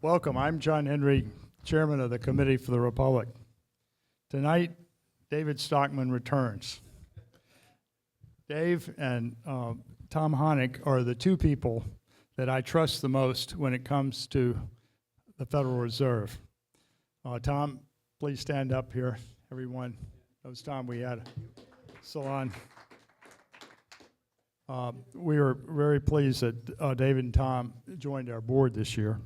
Welcome. I'm John Henry, Chairman of the Committee for the Republic. Tonight, David Stockman returns. Dave and Tom Hoenig are the two people that I trust the most when it comes to the Federal Reserve. Tom, please stand up here. Everyone knows Tom. We had a Salon. We are very pleased that David and Tom joined our board this year.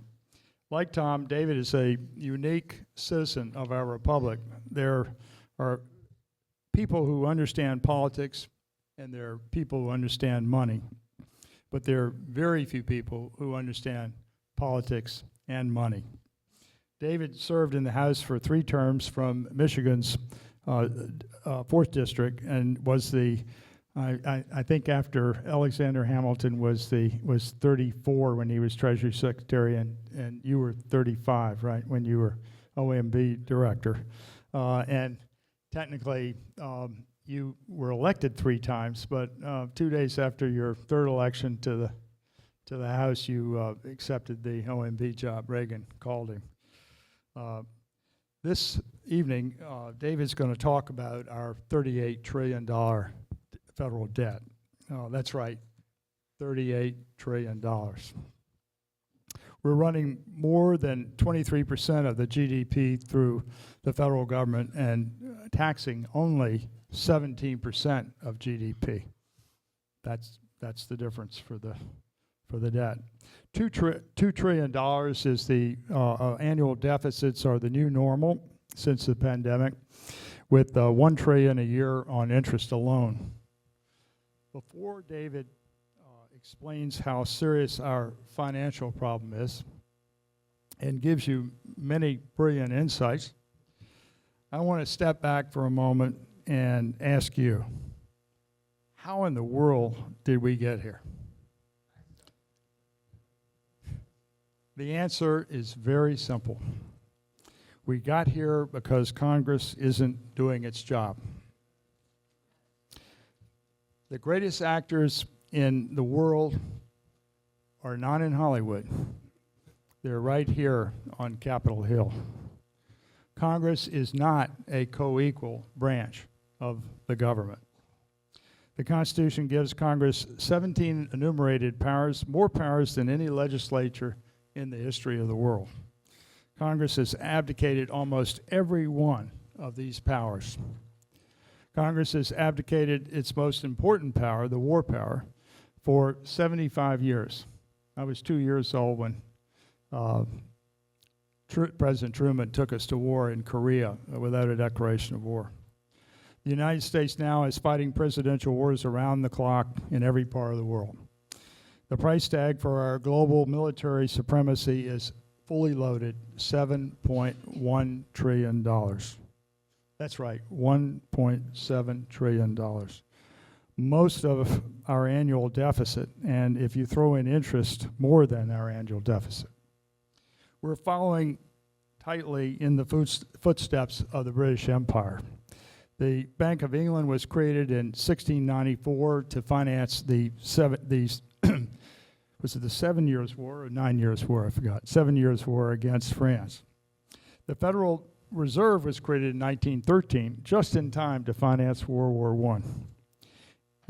Like Tom, David is a unique citizen of our republic. There are people who understand politics, and there are people who understand money. But there are very few people who understand politics and money. David served in the House for 3 terms from Michigan's 4th District, and was the I think after Alexander Hamilton was 34 when he was Treasury Secretary, and you were 35, right, when you were OMB Director. And technically, you were elected 3 times, but 2 days after your 3rd election to the House, you accepted the OMB job. Reagan called him. This evening, David's going to talk about our $38 trillion federal debt. That's right, $38 trillion. We're running more than 23% of the GDP through the federal government and taxing only 17% of GDP. That's the difference for the debt. $2 trillion is the annual deficits are the new normal since the pandemic, with $1 trillion a year on interest alone. Before David explains how serious our financial problem is and gives you many brilliant insights, I want to step back for a moment and ask you, how in the world did we get here? The answer is very simple. We got here because Congress isn't doing its job. The greatest actors in the world are not in Hollywood. They're right here on Capitol Hill. Congress is not a co-equal branch of the government. The Constitution gives Congress 17 enumerated powers, more powers than any legislature in the history of the world. Congress has abdicated almost every one of these powers. Congress has abdicated its most important power, the war power, for 75 years. I was 2 years old when President Truman took us to war in Korea without a declaration of war. The United States now is fighting presidential wars around the clock in every part of the world. The price tag for our global military supremacy is fully loaded, $7.1 trillion. That's right, $1.7 trillion. Most of our annual deficit, and if you throw in interest, more than our annual deficit. We're following tightly in the footsteps of the British Empire. The Bank of England was created in 1694 to finance was it the 7 Years' War or 9 Years' War? I forgot. 7 Years' War against France. The Federal Reserve was created in 1913, just in time to finance World War I.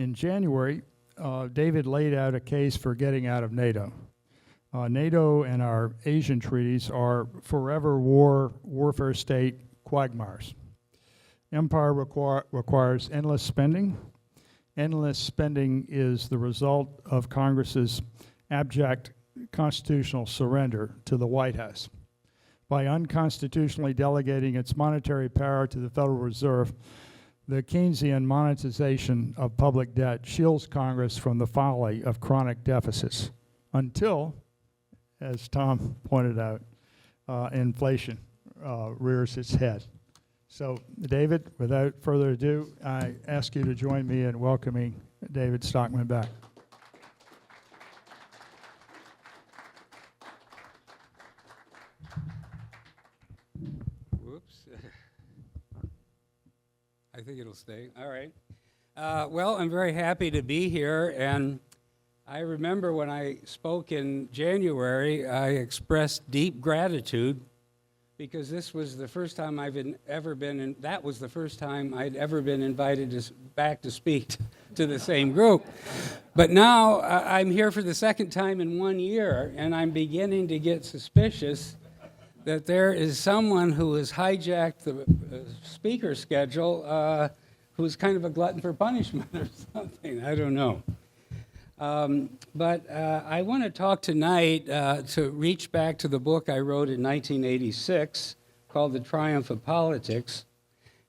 In January, David laid out a case for getting out of NATO. NATO and our Asian treaties are forever warfare state quagmires. Empire requires endless spending. Endless spending is the result of Congress's abject constitutional surrender to the White House. By unconstitutionally delegating its monetary power to the Federal Reserve, the Keynesian monetization of public debt shields Congress from the folly of chronic deficits until, as Tom pointed out, inflation rears its head. So, David, without further ado, I ask you to join me in welcoming David Stockman back. I think it'll stay. All right. Well, I'm very happy to be here, and I remember when I spoke in January, I expressed deep gratitude because this was the first time that was the first time I'd ever been invited back to speak to the same group. But now I'm here for the second time in 1 year, and I'm beginning to get suspicious that there is someone who has hijacked the speaker schedule who's kind of a glutton for punishment or something. I don't know. But I want to talk tonight to reach back to the book I wrote in 1986 called The Triumph of Politics.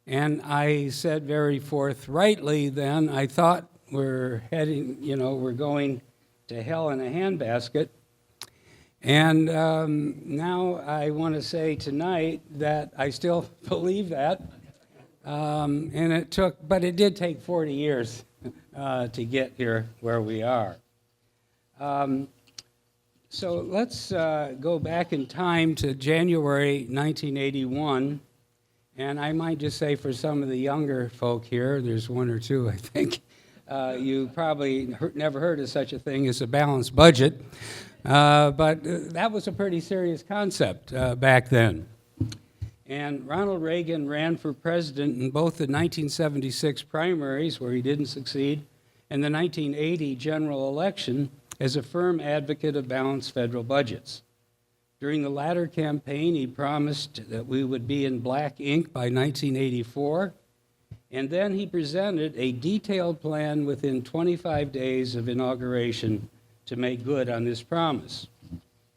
And I said very forthrightly then, I thought we're going to hell in a handbasket. And now I want to say tonight that I still believe that. And it did take 40 years to get here where we are. So let's go back in time to January 1981. And I might just say for some of the younger folk here, there's one or two, I think, you probably never heard of such a thing as a balanced budget. But that was a pretty serious concept back then. And Ronald Reagan ran for president in both the 1976 primaries, where he didn't succeed, and the 1980 general election as a firm advocate of balanced federal budgets. During the latter campaign, he promised that we would be in black ink by 1984, and then he presented a detailed plan within 25 days of inauguration to make good on this promise.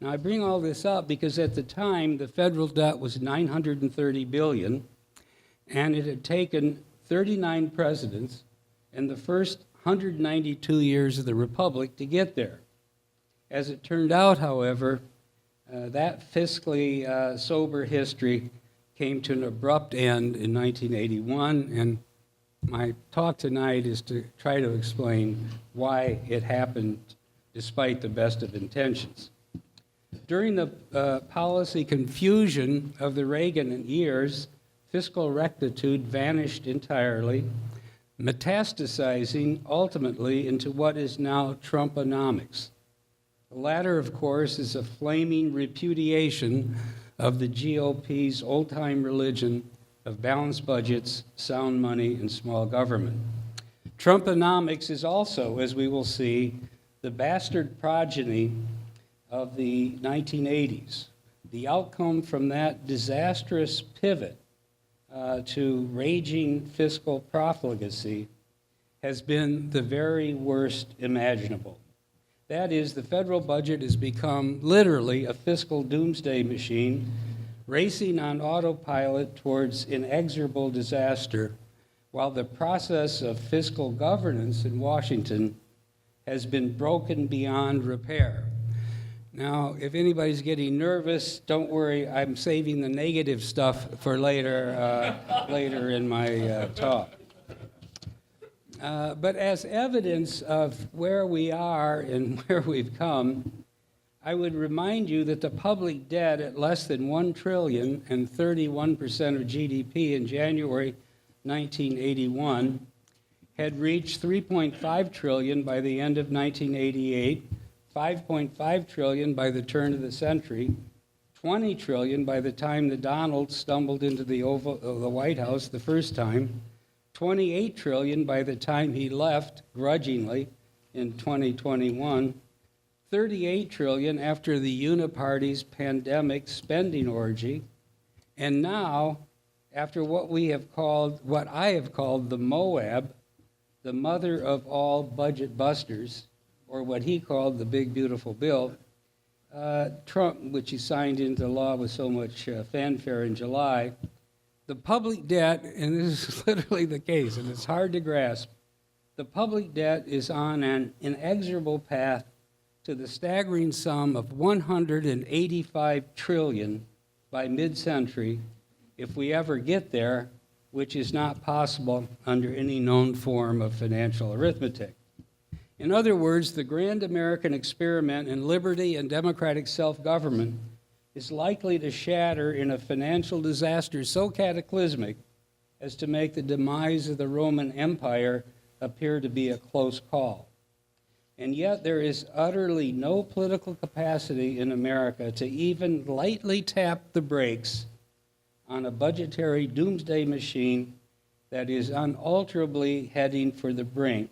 Now, I bring all this up because at the time, the federal debt was $930 billion, and it had taken 39 presidents and the first 192 years of the Republic to get there. As it turned out, however, that fiscally sober history came to an abrupt end in 1981, and my talk tonight is to try to explain why it happened despite the best of intentions. During the policy confusion of the Reagan years, fiscal rectitude vanished entirely, metastasizing ultimately into what is now Trumponomics. The latter, of course, is a flaming repudiation of the GOP's old-time religion of balanced budgets, sound money, and small government. Trumponomics is also, as we will see, the bastard progeny of the 1980s. The outcome from that disastrous pivot to raging fiscal profligacy has been the very worst imaginable. That is, the federal budget has become literally a fiscal doomsday machine, racing on autopilot towards inexorable disaster, while the process of fiscal governance in Washington has been broken beyond repair. Now, if anybody's getting nervous, don't worry, I'm saving the negative stuff for later, later in my talk. But as evidence of where we are and where we've come, I would remind you that the public debt at less than $1 trillion and 31% of GDP in January 1981 had reached $3.5 trillion by the end of 1988, $5.5 trillion by the turn of the century, $20 trillion by the time the Donald stumbled into the White House the first time, $28 trillion by the time he left grudgingly in 2021, $38 trillion after the Uniparty's pandemic spending orgy, and now, after what I have called the Moab, the mother of all budget busters, or what he called the Big Beautiful Bill, Trump, which he signed into law with so much fanfare in July, the public debt, and this is literally the case, and it's hard to grasp, the public debt is on an inexorable path to the staggering sum of $185 trillion by mid-century, if we ever get there, which is not possible under any known form of financial arithmetic. In other words, the grand American experiment in liberty and democratic self-government is likely to shatter in a financial disaster so cataclysmic as to make the demise of the Roman Empire appear to be a close call. And yet there is utterly no political capacity in America to even lightly tap the brakes on a budgetary doomsday machine that is unalterably heading for the brink,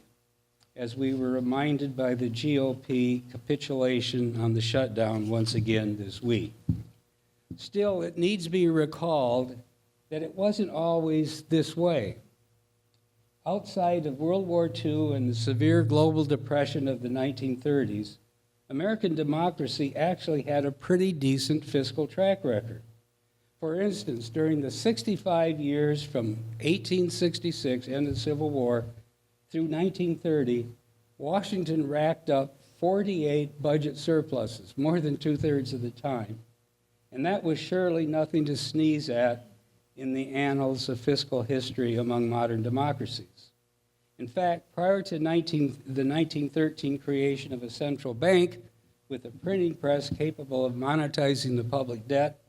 as we were reminded by the GOP capitulation on the shutdown once again this week. Still, it needs to be recalled that it wasn't always this way. Outside of World War II and the severe global depression of the 1930s, American democracy actually had a pretty decent fiscal track record. For instance, during the 65 years from 1866, end of the Civil War, through 1930, Washington racked up 48 budget surpluses, more than two-thirds of the time. And that was surely nothing to sneeze at in the annals of fiscal history among modern democracies. In fact, prior to the 1913 creation of a central bank with a printing press capable of monetizing the public debt,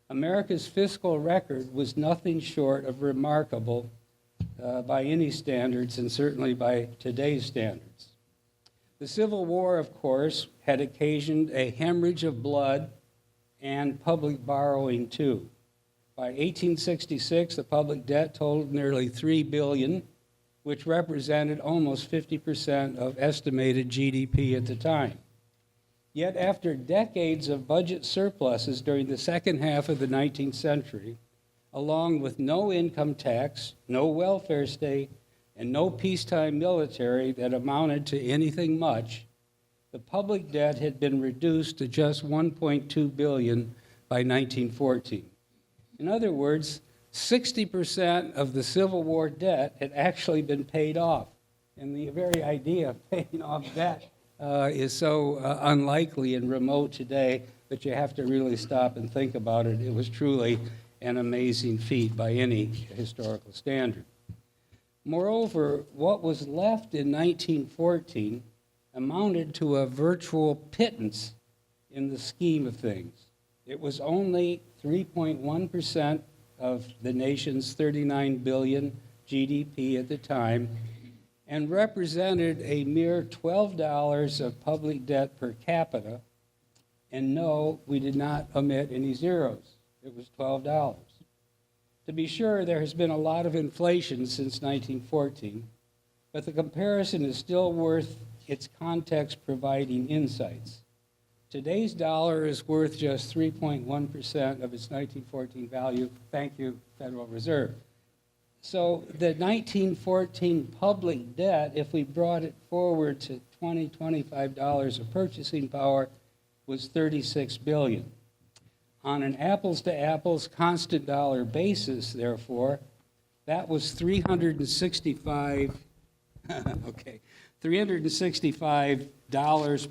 America's fiscal record was nothing short of remarkable by any standards, and certainly by today's standards. The Civil War, of course, had occasioned a hemorrhage of blood and public borrowing, too. By 1866, the public debt totaled nearly $3 billion, which represented almost 50% of estimated GDP at the time. Yet after decades of budget surpluses during the second half of the 19th century, along with no income tax, no welfare state, and no peacetime military that amounted to anything much, the public debt had been reduced to just $1.2 billion by 1914. In other words, 60% of the Civil War debt had actually been paid off. And the very idea of paying off debt is so unlikely and remote today that you have to really stop and think about it. It was truly an amazing feat by any historical standard. Moreover, what was left in 1914 amounted to a virtual pittance in the scheme of things. It was only 3.1% of the nation's 39 billion GDP at the time, and represented a mere $12 of public debt per capita. And no, we did not omit any zeros. It was $12. To be sure, there has been a lot of inflation since 1914, but the comparison is still worth its context providing insights. Today's dollar is worth just 3.1% of its 1914 value. Thank you, Federal Reserve. So the 1914 public debt, if we brought it forward to $25 of purchasing power, was $36 billion. On an apples-to-apples constant dollar basis, therefore, that was $365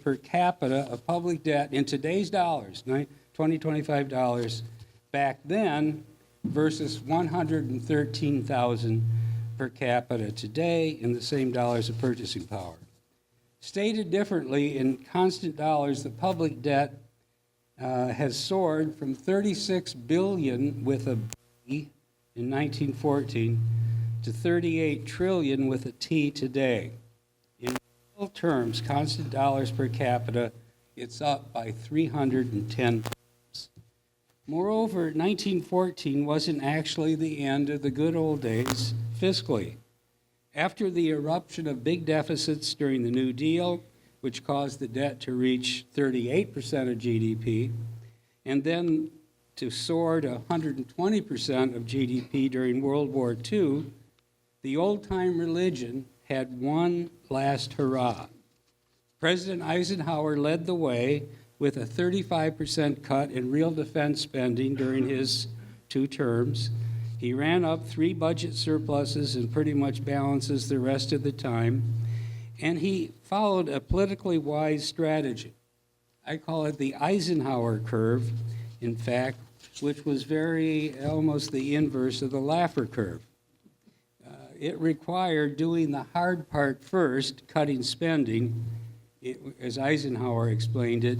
per capita of public debt in today's dollars, $25 back then, versus $113,000 per capita today in the same dollars of purchasing power. Stated differently, in constant dollars, the public debt has soared from $36 billion with a B in 1914 to $38 trillion with a T today. In real terms, constant dollars per capita, it's up by 310 times. Moreover, 1914 wasn't actually the end of the good old days fiscally. After the eruption of big deficits during the New Deal, which caused the debt to reach 38% of GDP, and then to soar to 120% of GDP during World War II, the old-time religion had one last hurrah. President Eisenhower led the way with a 35% cut in real defense spending during his 2 terms. He ran up 3 budget surpluses and pretty much balances the rest of the time. And he followed a politically wise strategy. I call it the Eisenhower curve, in fact, which was almost the inverse of the Laffer curve. It required doing the hard part first, cutting spending, as Eisenhower explained it,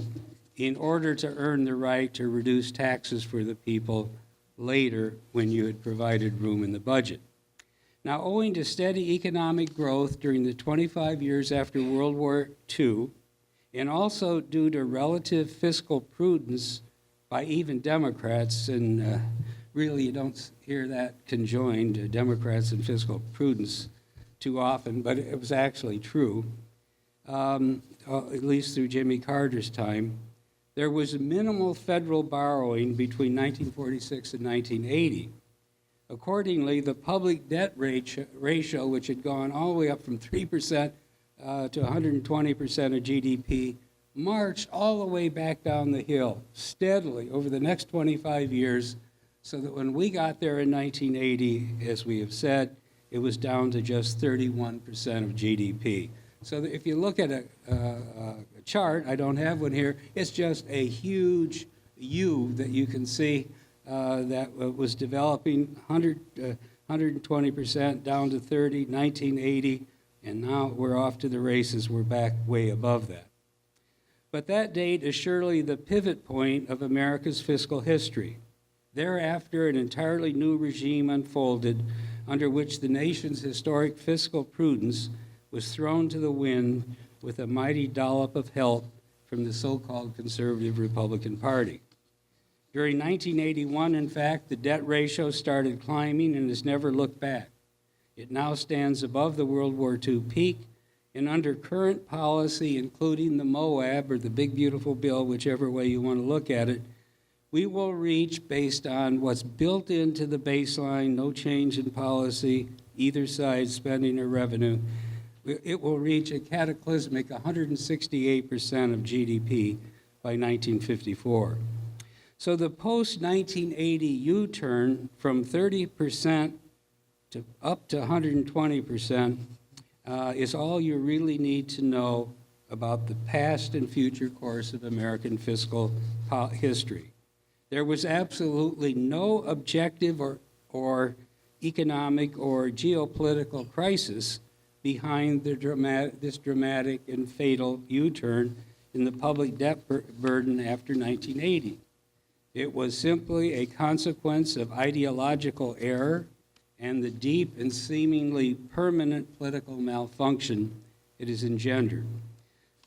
in order to earn the right to reduce taxes for the people later when you had provided room in the budget. Now, owing to steady economic growth during the 25 years after World War II, and also due to relative fiscal prudence by even Democrats, and really you don't hear that conjoined, Democrats and fiscal prudence, too often, but it was actually true, at least through Jimmy Carter's time. There was minimal federal borrowing between 1946 and 1980. Accordingly, the public debt ratio, which had gone all the way up from 3% to 120% of GDP, marched all the way back down the hill steadily over the next 25 years, so that when we got there in 1980, as we have said, it was down to just 31% of GDP. So that if you look at a chart, I don't have one here, it's just a huge U that you can see that was developing 120% down to 30, 1980, and now we're off to the races. We're back way above that. But that date is surely the pivot point of America's fiscal history. Thereafter, an entirely new regime unfolded under which the nation's historic fiscal prudence was thrown to the wind with a mighty dollop of help from the so-called conservative Republican Party. During 1981, in fact, the debt ratio started climbing and has never looked back. It now stands above the World War II peak, and under current policy, including the MOAB or the Big Beautiful Bill, whichever way you want to look at it, we will reach, based on what's built into the baseline, no change in policy, either side, spending or revenue, it will reach a cataclysmic 168% of GDP by 1954. So the post-1980 U-turn from 30% to up to 120% is all you really need to know about the past and future course of American fiscal history. There was absolutely no objective or economic or geopolitical crisis behind this dramatic and fatal U-turn in the public debt burden after 1980. It was simply a consequence of ideological error and the deep and seemingly permanent political malfunction it has engendered.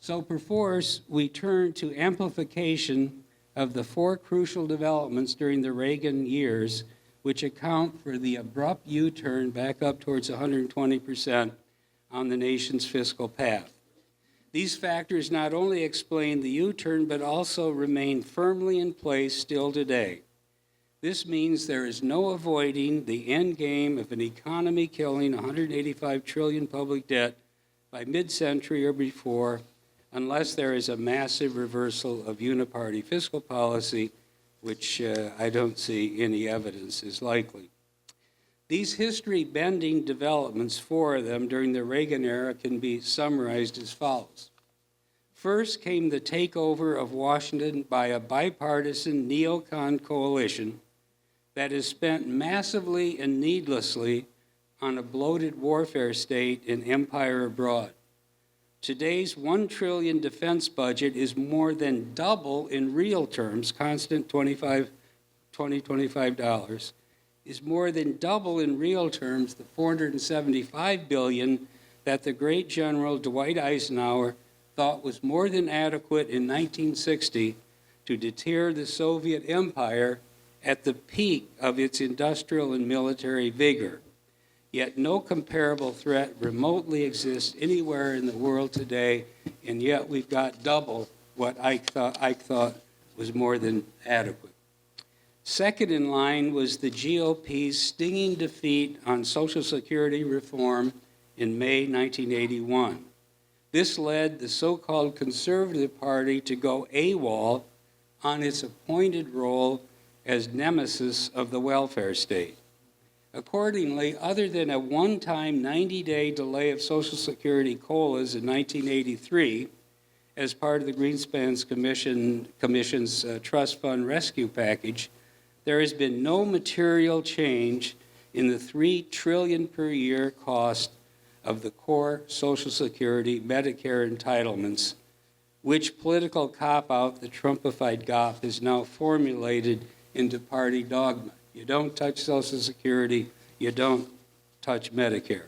So perforce, we turn to amplification of the four crucial developments during the Reagan years, which account for the abrupt U-turn back up towards 120% on the nation's fiscal path. These factors not only explain the U-turn, but also remain firmly in place still today. This means there is no avoiding the end game of an economy killing 185 trillion public debt by mid-century or before, unless there is a massive reversal of uniparty fiscal policy, which I don't see any evidence is likely. These history-bending developments, four of them during the Reagan era, can be summarized as follows. First came the takeover of Washington by a bipartisan neocon coalition that has spent massively and needlessly on a bloated warfare state and empire abroad. Today's $1 trillion defense budget is more than double in real terms, constant $25, is more than double in real terms the $475 billion that the great General Dwight Eisenhower thought was more than adequate in 1960 to deter the Soviet Empire at the peak of its industrial and military vigor. Yet no comparable threat remotely exists anywhere in the world today, and yet we've got double what Ike thought was more than adequate. Second in line was the GOP's stinging defeat on Social Security reform in May 1981. This led the so-called Conservative Party to go AWOL on its appointed role as nemesis of the welfare state. Accordingly, other than a one-time 90-day delay of Social Security COLAs in 1983 as part of the Greenspan's Commission's trust fund rescue package, there has been no material change in the $3 trillion per year cost of the core Social Security Medicare entitlements, which political cop-out the Trumpified GOP has now formulated into party dogma. You don't touch Social Security, you don't touch Medicare.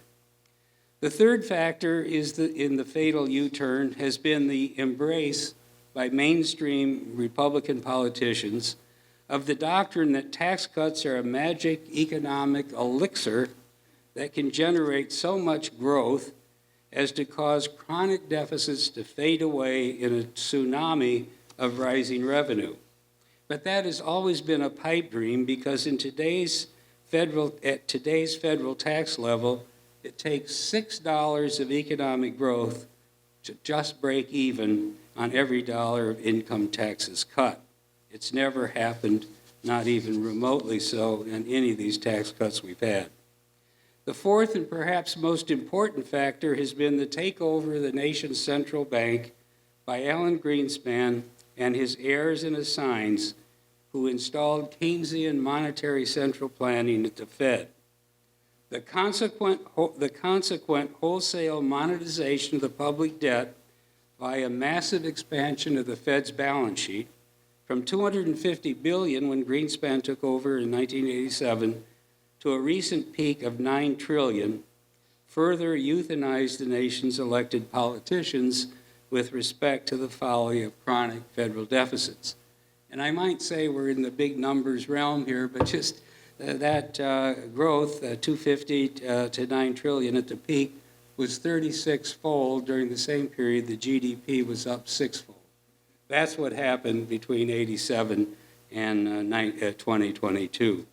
The third factor is in the fatal U-turn has been the embrace by mainstream Republican politicians of the doctrine that tax cuts are a magic economic elixir that can generate so much growth as to cause chronic deficits to fade away in a tsunami of rising revenue. But that has always been a pipe dream because at today's federal tax level, it takes $6 of economic growth to just break even on every dollar of income taxes cut. It's never happened, not even remotely so, in any of these tax cuts we've had. The fourth and perhaps most important factor has been the takeover of the nation's central bank by Alan Greenspan and his heirs and assigns, who installed Keynesian monetary central planning at the Fed. The consequent wholesale monetization of the public debt by a massive expansion of the Fed's balance sheet from $250 billion when Greenspan took over in 1987 to a recent peak of $9 trillion further euthanized the nation's elected politicians with respect to the folly of chronic federal deficits. And I might say we're in the big numbers realm here, but just that growth, 250 to 9 trillion at the peak, was 36-fold. During the same period, the GDP was up 6-fold. That's what happened between 87 and 2022.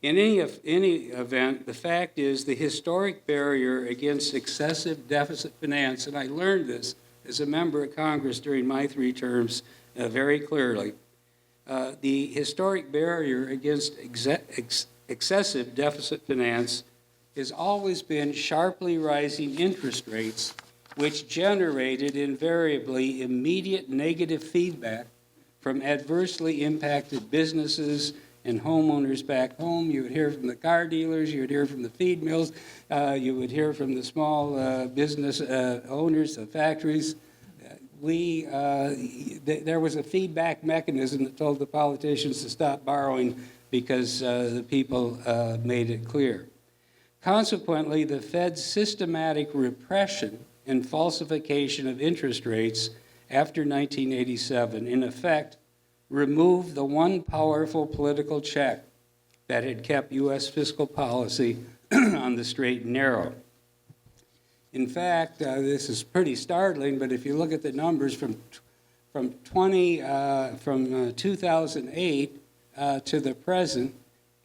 In any event, the fact is the historic barrier against excessive deficit finance, and I learned this as a member of Congress during my 3 terms very clearly, the historic barrier against excessive deficit finance has always been sharply rising interest rates, which generated invariably immediate negative feedback from adversely impacted businesses and homeowners back home. You would hear from the car dealers, you would hear from the feed mills, you would hear from the small business owners of factories. There was a feedback mechanism that told the politicians to stop borrowing because the people made it clear. Consequently, the Fed's systematic repression and falsification of interest rates after 1987, in effect, removed the one powerful political check that had kept U.S. fiscal policy on the straight and narrow. In fact, this is pretty startling, but if you look at the numbers from 2008 to the present,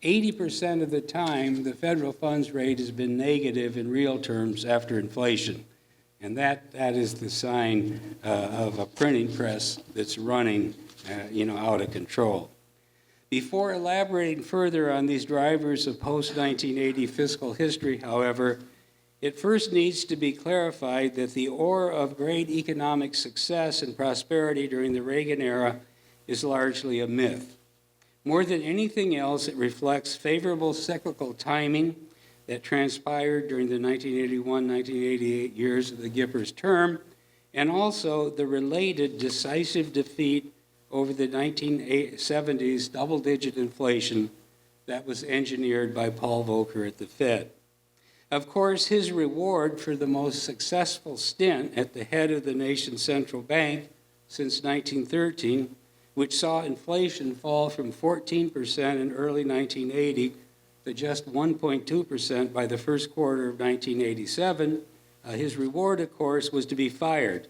80% of the time the federal funds rate has been negative in real terms after inflation. And that is the sign of a printing press that's running out of control. Before elaborating further on these drivers of post-1980 fiscal history, however, it first needs to be clarified that the aura of great economic success and prosperity during the Reagan era is largely a myth. More than anything else, it reflects favorable cyclical timing that transpired during the 1981-1988 years of the Gipper's term, and also the related decisive defeat over the 1970s double-digit inflation that was engineered by Paul Volcker at the Fed. Of course, his reward for the most successful stint at the head of the nation's central bank since 1913, which saw inflation fall from 14% in early 1980 to just 1.2% by the first quarter of 1987, his reward, of course, was to be fired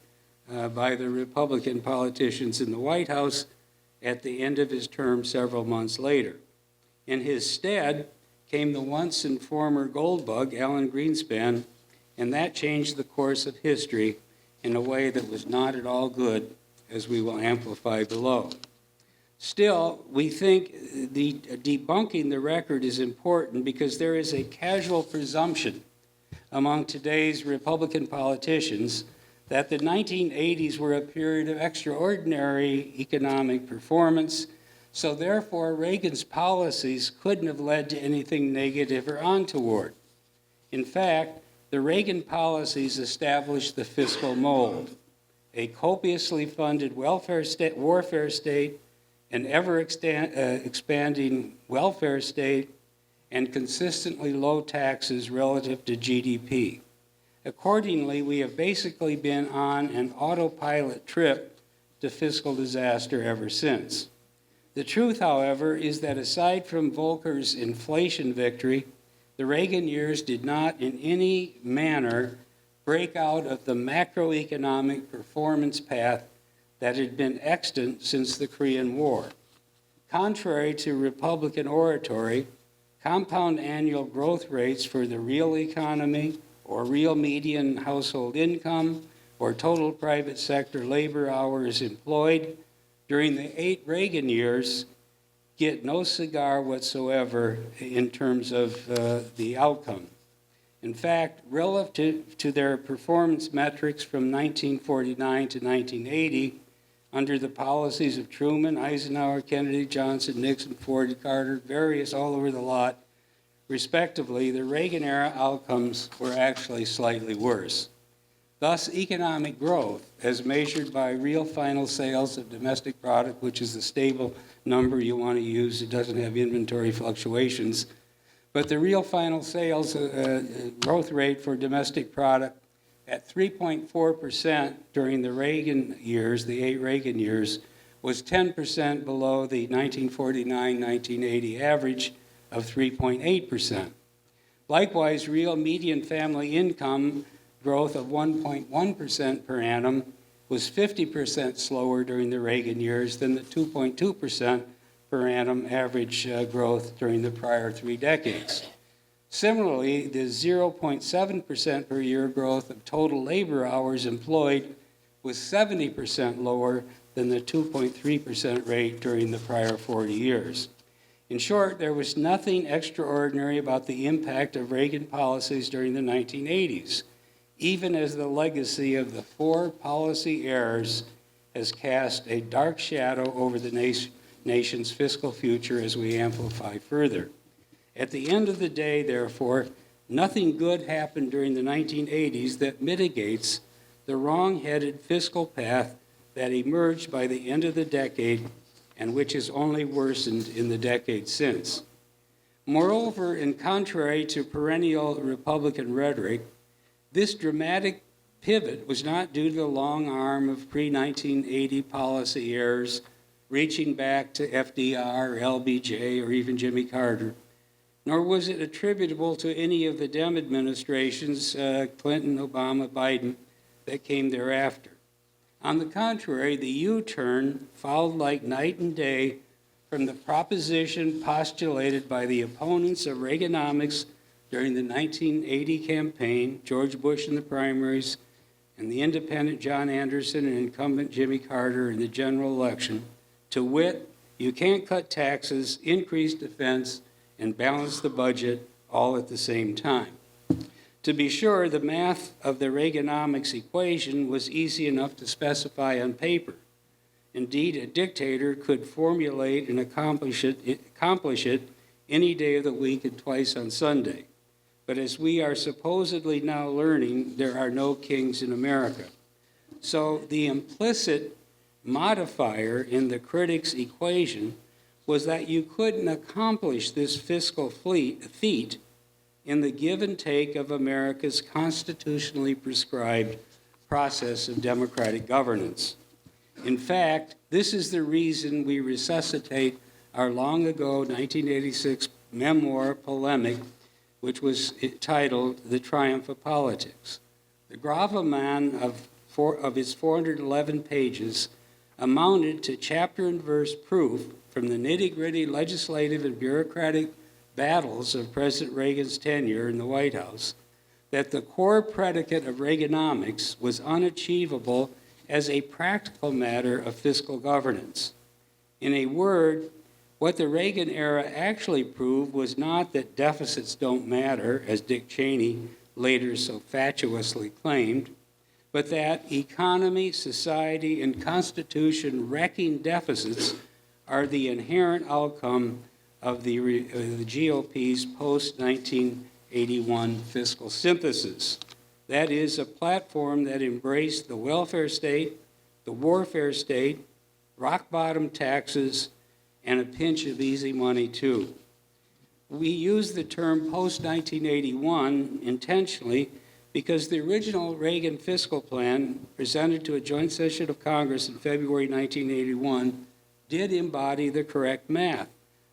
by the Republican politicians in the White House at the end of his term several months later. In his stead came the once and former gold bug, Alan Greenspan, and that changed the course of history in a way that was not at all good, as we will amplify below. Still, we think debunking the record is important because there is a casual presumption among today's Republican politicians that the 1980s were a period of extraordinary economic performance, so therefore Reagan's policies couldn't have led to anything negative or untoward. In fact, the Reagan policies established the fiscal mold, a copiously funded warfare state, an ever-expanding welfare state, and consistently low taxes relative to GDP. Accordingly, we have basically been on an autopilot trip to fiscal disaster ever since. The truth, however, is that aside from Volcker's inflation victory, the Reagan years did not in any manner break out of the macroeconomic performance path that had been extant since the Korean War. Contrary to Republican oratory, compound annual growth rates for the real economy or real median household income or total private sector labor hours employed during the 8 Reagan years get no cigar whatsoever in terms of the outcome. In fact, relative to their performance metrics from 1949 to 1980, under the policies of Truman, Eisenhower, Kennedy, Johnson, Nixon, Ford, Carter, various all over the lot, respectively, the Reagan-era outcomes were actually slightly worse. Thus, economic growth, as measured by real final sales of domestic product, which is a stable number you want to use, it doesn't have inventory fluctuations, but the real final sales growth rate for domestic product at 3.4% during the Reagan years, the 8 Reagan years, was 10% below the 1949-1980 average of 3.8%. Likewise, real median family income growth of 1.1% per annum was 50% slower during the Reagan years than the 2.2% per annum average growth during the prior 3 decades. Similarly, the 0.7% per year growth of total labor hours employed was 70% lower than the 2.3% rate during the prior 40 years. In short, there was nothing extraordinary about the impact of Reagan policies during the 1980s, even as the legacy of the 4 policy errors has cast a dark shadow over the nation's fiscal future as we amplify further. At the end of the day, therefore, nothing good happened during the 1980s that mitigates the wrong-headed fiscal path that emerged by the end of the decade and which has only worsened in the decade since. Moreover, and contrary to perennial Republican rhetoric, this dramatic pivot was not due to the long arm of pre-1980 policy errors reaching back to FDR, LBJ, or even Jimmy Carter, nor was it attributable to any of the Dem administrations, Clinton, Obama, Biden, that came thereafter. On the contrary, the U-turn followed like night and day from the proposition postulated by the opponents of Reaganomics during the 1980 campaign, George Bush in the primaries, and the independent John Anderson and incumbent Jimmy Carter in the general election, to wit, you can't cut taxes, increase defense, and balance the budget all at the same time. To be sure, the math of the Reaganomics equation was easy enough to specify on paper. Indeed, a dictator could formulate and accomplish it any day of the week and twice on Sunday. But as we are supposedly now learning, there are no kings in America. So the implicit modifier in the critics' equation was that you couldn't accomplish this fiscal feat in the give and take of America's constitutionally prescribed process of democratic governance. In fact, this is the reason we resuscitate our long ago 1986 memoir polemic, which was titled The Triumph of Politics. The gravamen of its 411 pages amounted to chapter and verse proof from the nitty-gritty legislative and bureaucratic battles of President Reagan's tenure in the White House that the core predicate of Reaganomics was unachievable as a practical matter of fiscal governance. In a word, what the Reagan era actually proved was not that deficits don't matter, as Dick Cheney later so fatuously claimed, but that economy, society, and Constitution wrecking deficits are the inherent outcome of the GOP's post-1981 fiscal synthesis. That is, a platform that embraced the welfare state, the warfare state, rock-bottom taxes, and a pinch of easy money, too. We use the term post-1981 intentionally because the original Reagan fiscal plan, presented to a joint session of Congress in February 1981, did embody the correct math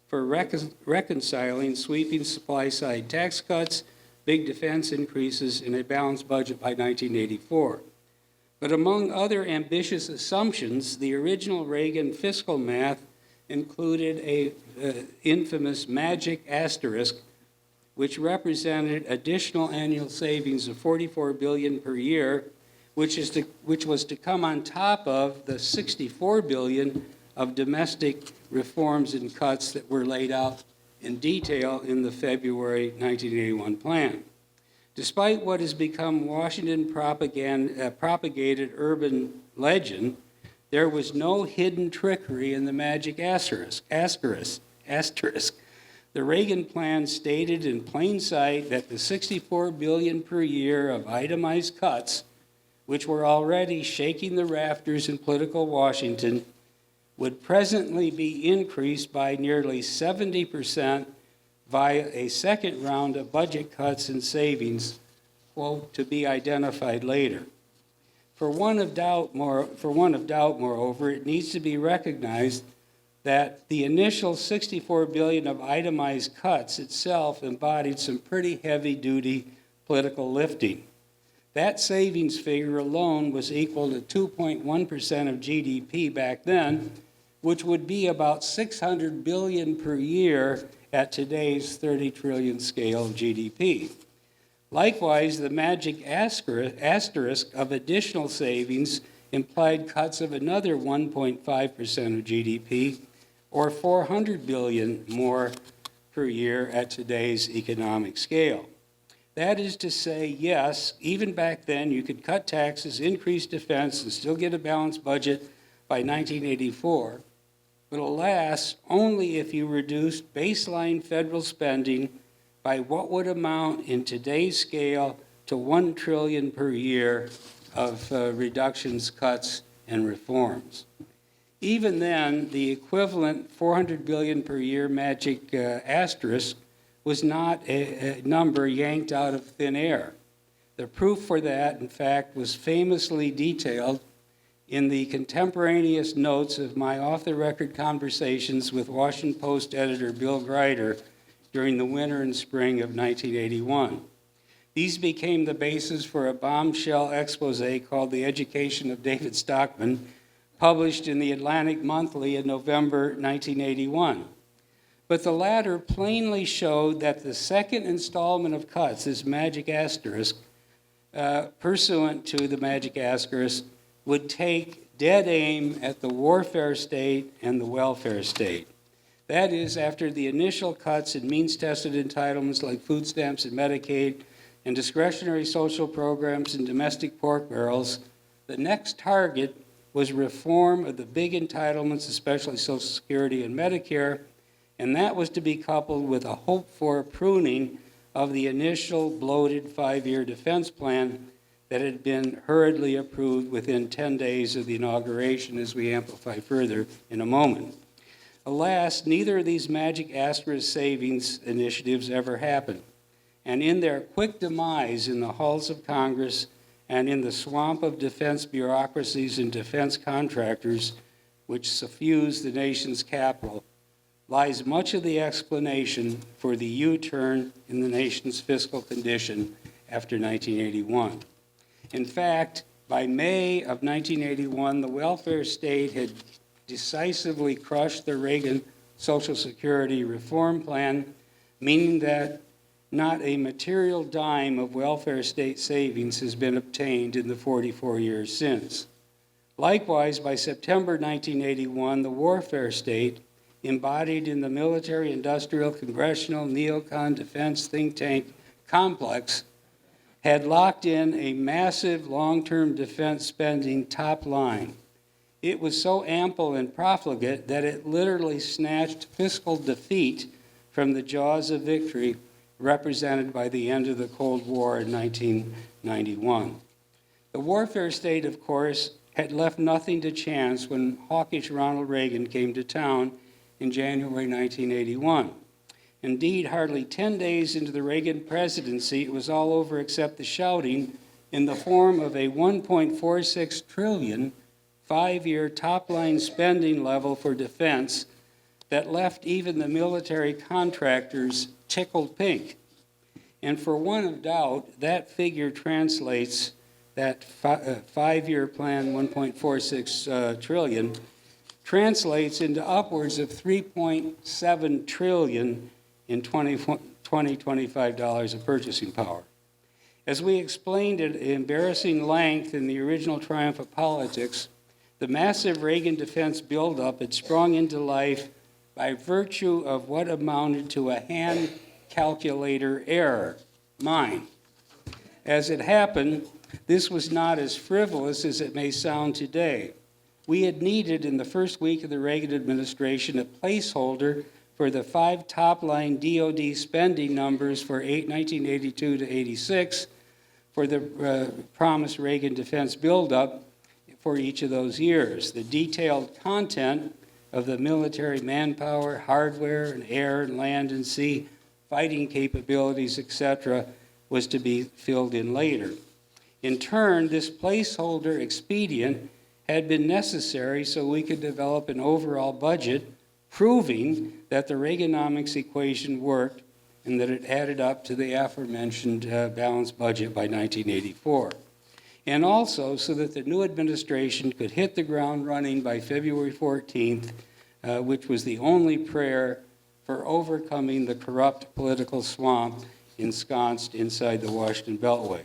for reconciling sweeping supply-side tax cuts, big defense increases, and a balanced budget by 1984. But among other ambitious assumptions, the original Reagan fiscal math included a infamous magic asterisk, which represented additional annual savings of $44 billion per year, which was to come on top of the $64 billion of domestic reforms and cuts that were laid out in detail in the February 1981 plan. Despite what has become Washington propagated urban legend, there was no hidden trickery in the magic asterisk. The Reagan plan stated in plain sight that the $64 billion per year of itemized cuts, which were already shaking the rafters in political Washington, would presently be increased by nearly 70% via a second round of budget cuts and savings, quote, to be identified later. For one of doubt, moreover, it needs to be recognized that the initial $64 billion of itemized cuts itself embodied some pretty heavy-duty political lifting. That savings figure alone was equal to 2.1% of GDP back then, which would be about $600 billion per year at today's 30 trillion scale of GDP. Likewise, the magic asterisk of additional savings implied cuts of another 1.5% of GDP, or $400 billion more per year at today's economic scale. That is to say, yes, even back then you could cut taxes, increase defense, and still get a balanced budget by 1984, but alas, only if you reduced baseline federal spending by what would amount in today's scale to $1 trillion per year of reductions, cuts, and reforms. Even then, the equivalent $400 billion per year magic asterisk was not a number yanked out of thin air. The proof for that, in fact, was famously detailed in the contemporaneous notes of my off-the-record conversations with Washington Post editor Bill Grider during the winter and spring of 1981. These became the basis for a bombshell expose called The Education of David Stockman, published in the Atlantic Monthly in November 1981. But the latter plainly showed that the second installment of cuts, this magic asterisk, pursuant to the magic asterisk, would take dead aim at the warfare state and the welfare state. That is, after the initial cuts in means-tested entitlements like food stamps and Medicaid and discretionary social programs and domestic pork barrels, the next target was reform of the big entitlements, especially Social Security and Medicare, and that was to be coupled with a hoped-for pruning of the initial bloated 5-year defense plan that had been hurriedly approved within 10 days of the inauguration, as we amplify further in a moment. Alas, neither of these magic asterisk savings initiatives ever happened, and in their quick demise in the halls of Congress and in the swamp of defense bureaucracies and defense contractors which suffuse the nation's capital, lies much of the explanation for the U-turn in the nation's fiscal condition after 1981. In fact, by May of 1981, the welfare state had decisively crushed the Reagan Social Security reform plan, meaning that not a material dime of welfare state savings has been obtained in the 44 years since. Likewise, by September 1981, the warfare state, embodied in the military, industrial, congressional, neocon defense think tank complex, had locked in a massive long-term defense spending top line. It was so ample and profligate that it literally snatched fiscal defeat from the jaws of victory represented by the end of the Cold War in 1991. The warfare state, of course, had left nothing to chance when hawkish Ronald Reagan came to town in January 1981. Indeed, hardly 10 days into the Reagan presidency, it was all over except the shouting in the form of a $1.46 trillion five-year top-line spending level for defense that left even the military contractors tickled pink. And for one of doubt, that figure translates, that five-year plan, 1.46 trillion, translates into upwards of 3.7 trillion in 2025 dollars of purchasing power. As we explained at embarrassing length in the original Triumph of Politics, the massive Reagan defense buildup had sprung into life by virtue of what amounted to a hand calculator error, mine. As it happened, this was not as frivolous as it may sound today. We had needed, in the first week of the Reagan administration, a placeholder for the 5 top-line DoD spending numbers for 1982 to 86 for the promised Reagan defense buildup for each of those years. The detailed content of the military manpower, hardware, and air, and land and sea fighting capabilities, etc., was to be filled in later. In turn, this placeholder expedient had been necessary so we could develop an overall budget proving that the Reaganomics equation worked and that it added up to the aforementioned balanced budget by 1984. And also so that the new administration could hit the ground running by February 14th, which was the only prayer for overcoming the corrupt political swamp ensconced inside the Washington Beltway.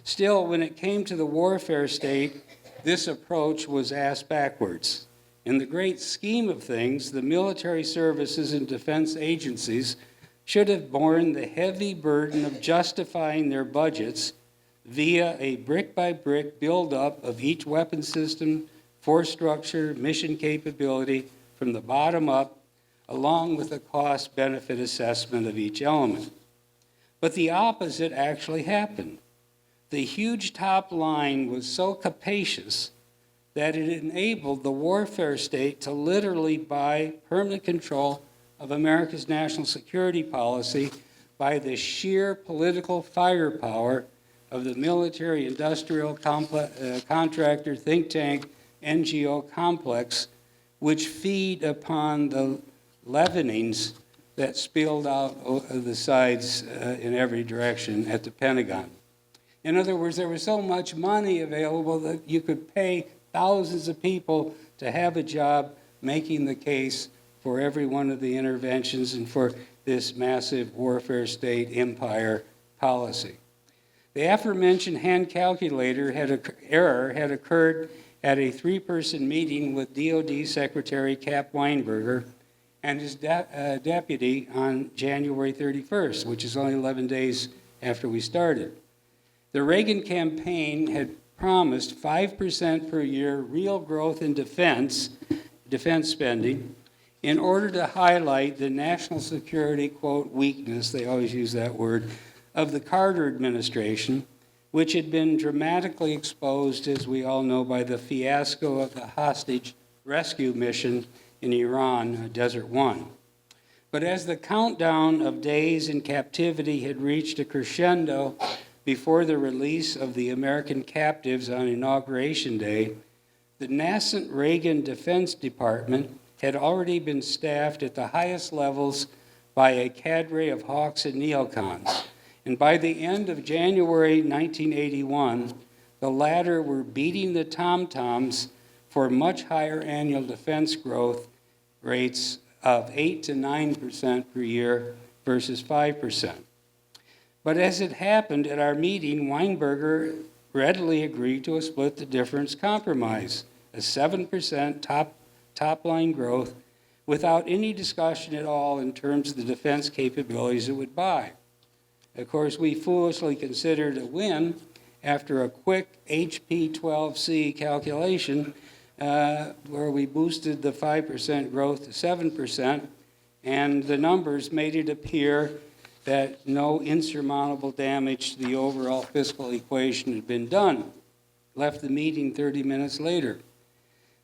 Still, when it came to the warfare state, this approach was ass backwards. In the great scheme of things, the military services and defense agencies should have borne the heavy burden of justifying their budgets via a brick-by-brick buildup of each weapon system, force structure, mission capability from the bottom up, along with a cost-benefit assessment of each element. But the opposite actually happened. The huge top line was so capacious that it enabled the warfare state to literally buy permanent control of America's national security policy by the sheer political firepower of the military industrial contractor think tank NGO complex, which feed upon the leavenings that spilled out of the sides in every direction at the Pentagon. In other words, there was so much money available that you could pay thousands of people to have a job making the case for every one of the interventions and for this massive warfare state empire policy. The aforementioned hand calculator error had occurred at a 3-person meeting with DoD Secretary Cap Weinberger and his deputy on January 31st, which is only 11 days after we started. The Reagan campaign had promised 5% per year real growth in defense spending in order to highlight the national security, quote, weakness, they always use that word, of the Carter administration, which had been dramatically exposed, as we all know, by the fiasco of the hostage rescue mission in Iran, Desert One. But as the countdown of days in captivity had reached a crescendo before the release of the American captives on Inauguration Day, the nascent Reagan Defense Department had already been staffed at the highest levels by a cadre of hawks and neocons. And by the end of January 1981, the latter were beating the tom-toms for much higher annual defense growth rates of 8 to 9% per year versus 5%. But as it happened at our meeting, Weinberger readily agreed to a split the difference compromise, a 7% top-line growth without any discussion at all in terms of the defense capabilities it would buy. Of course, we foolishly considered a win after a quick HP-12C calculation where we boosted the 5% growth to 7%, and the numbers made it appear that no insurmountable damage to the overall fiscal equation had been done. Left the meeting 30 minutes later.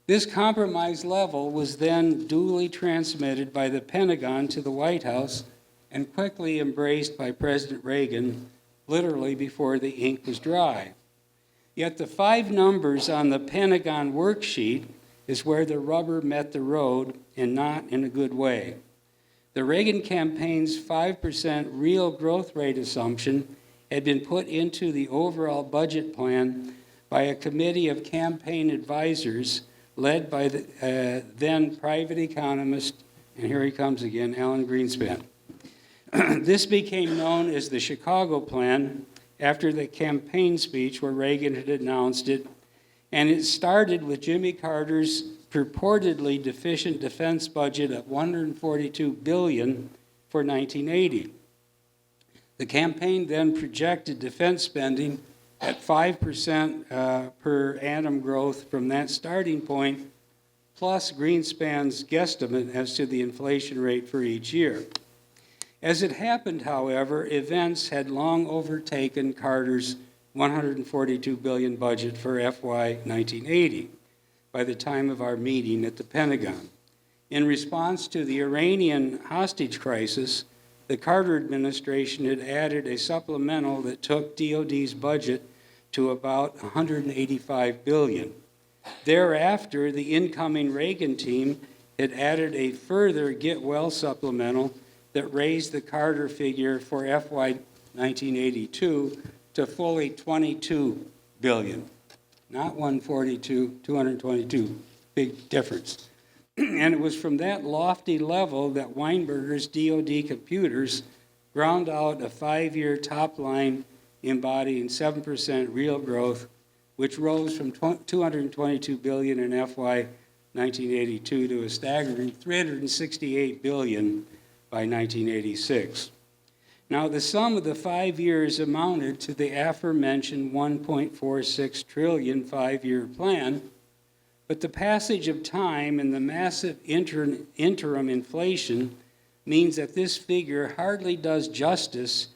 This compromise level was then duly transmitted by the Pentagon to the White House and quickly embraced by President Reagan literally before the ink was dry. Yet the 5 numbers on the Pentagon worksheet is where the rubber met the road, and not in a good way. The Reagan campaign's 5% real growth rate assumption had been put into the overall budget plan by a committee of campaign advisors led by the then private economist, and here he comes again, Alan Greenspan. This became known as the Chicago Plan after the campaign speech where Reagan had announced it, and it started with Jimmy Carter's purportedly deficient defense budget of $142 billion for 1980. The campaign then projected defense spending at 5% per annum growth from that starting point, plus Greenspan's guesstimate as to the inflation rate for each year. As it happened, however, events had long overtaken Carter's $142 billion budget for FY 1980 by the time of our meeting at the Pentagon. In response to the Iranian hostage crisis, the Carter administration had added a supplemental that took DoD's budget to about $185 billion. Thereafter, the incoming Reagan team had added a further get well supplemental that raised the Carter figure for FY 1982 to fully $22 billion. Not 142, 222, big difference. And it was from that lofty level that Weinberger's DoD computers ground out a 5-year top line embodying 7% real growth, which rose from $222 billion in FY 1982 to a staggering $368 billion by 1986. Now, the sum of the 5 years amounted to the aforementioned $1.46 trillion 5-year plan, but the passage of time and the massive interim inflation means that this figure hardly does justice